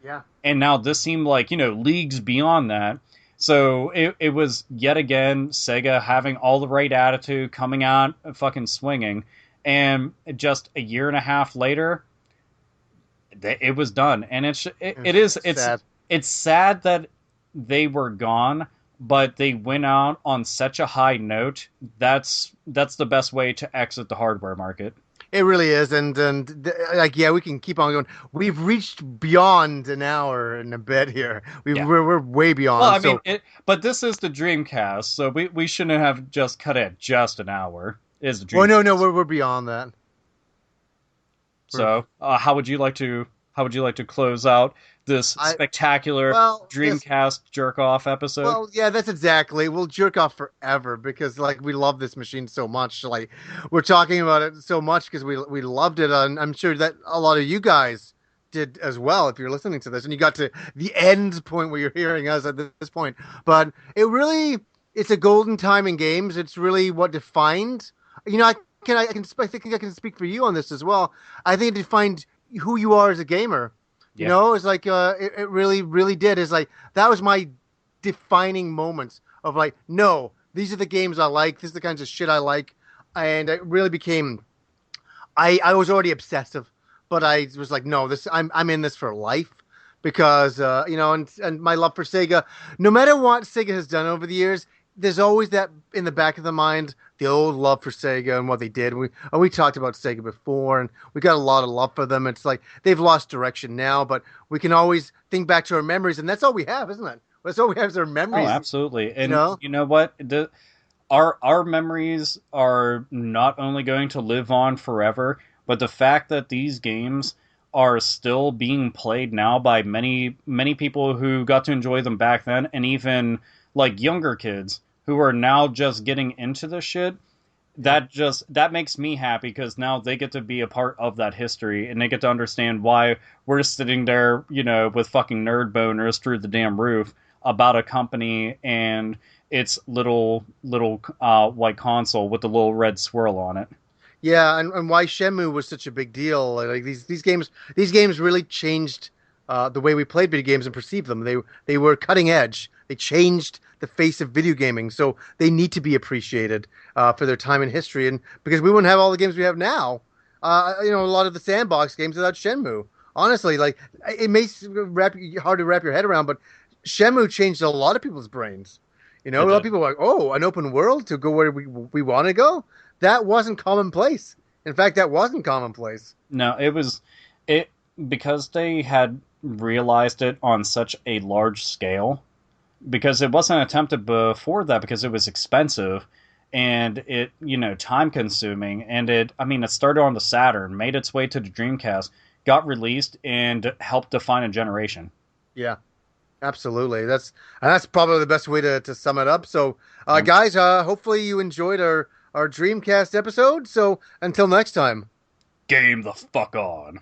Yeah. And now this seemed like, leagues beyond that. So it was yet again Sega having all the right attitude, coming out fucking swinging. And just a year and a half later, it was done. And it's sad that they were gone, but they went out on such a high note. That's the best way to exit the hardware market. It really is, and we can keep on going. We've reached beyond an hour and a bit here. We're way beyond. Well, I mean, but this is the Dreamcast, so we shouldn't have just cut it just an hour. Is the Dreamcast? Oh no, we're beyond that. So, how would you like to close out this spectacular Dreamcast jerk-off episode? Well, yeah, that's exactly. We'll jerk off forever because, like, we love this machine so much. Like, we're talking about it so much because we loved it. And I'm sure that a lot of you guys did as well if you're listening to this. And you got to the end point where you're hearing us at this point. But it's a golden time in games. It's really what defined... I think I can speak for you on this as well. I think it defined who you are as a gamer. It's like it really, really did. It's like that was my defining moments of like, no, these are the games I like. This is the kinds of shit I like, and it really became. I was already obsessive, but I was like, no, I'm in this for life because and my love for Sega. No matter what Sega has done over the years, there's always that in the back of the mind, the old love for Sega and what they did. We talked about Sega before, and we got a lot of love for them. It's like they've lost direction now, but we can always think back to our memories, and that's all we have, isn't it? That's all we have is our memories. Oh, absolutely. And you know what? Our memories are not only going to live on forever, but the fact that these games are still being played now by many, many people who got to enjoy them back then, and even like younger kids who are now just getting into this shit, that makes me happy because now they get to be a part of that history and they get to understand why we're sitting there, with fucking nerd boners through the damn roof about a company and its little white console with the little red swirl on it. Yeah, and why Shenmue was such a big deal. Like these games really changed the way we played video games and perceived them. They were cutting edge. They changed the face of video gaming, so they need to be appreciated for their time in history. And because we wouldn't have all the games we have now, a lot of the sandbox games without Shenmue. Honestly, like it may hard to wrap your head around, but Shenmue changed a lot of people's brains. A lot of people were like, "Oh, an open world to go where we want to go." That wasn't commonplace. In fact, that wasn't commonplace. No, it because they had realized it on such a large scale. Because it wasn't attempted before that because it was expensive and it, time consuming. And it started on the Saturn, made its way to the Dreamcast, got released, and helped define a generation. Yeah, absolutely. That's probably the best way to sum it up. So, guys, hopefully you enjoyed our Dreamcast episode. So until next time. Game the fuck on.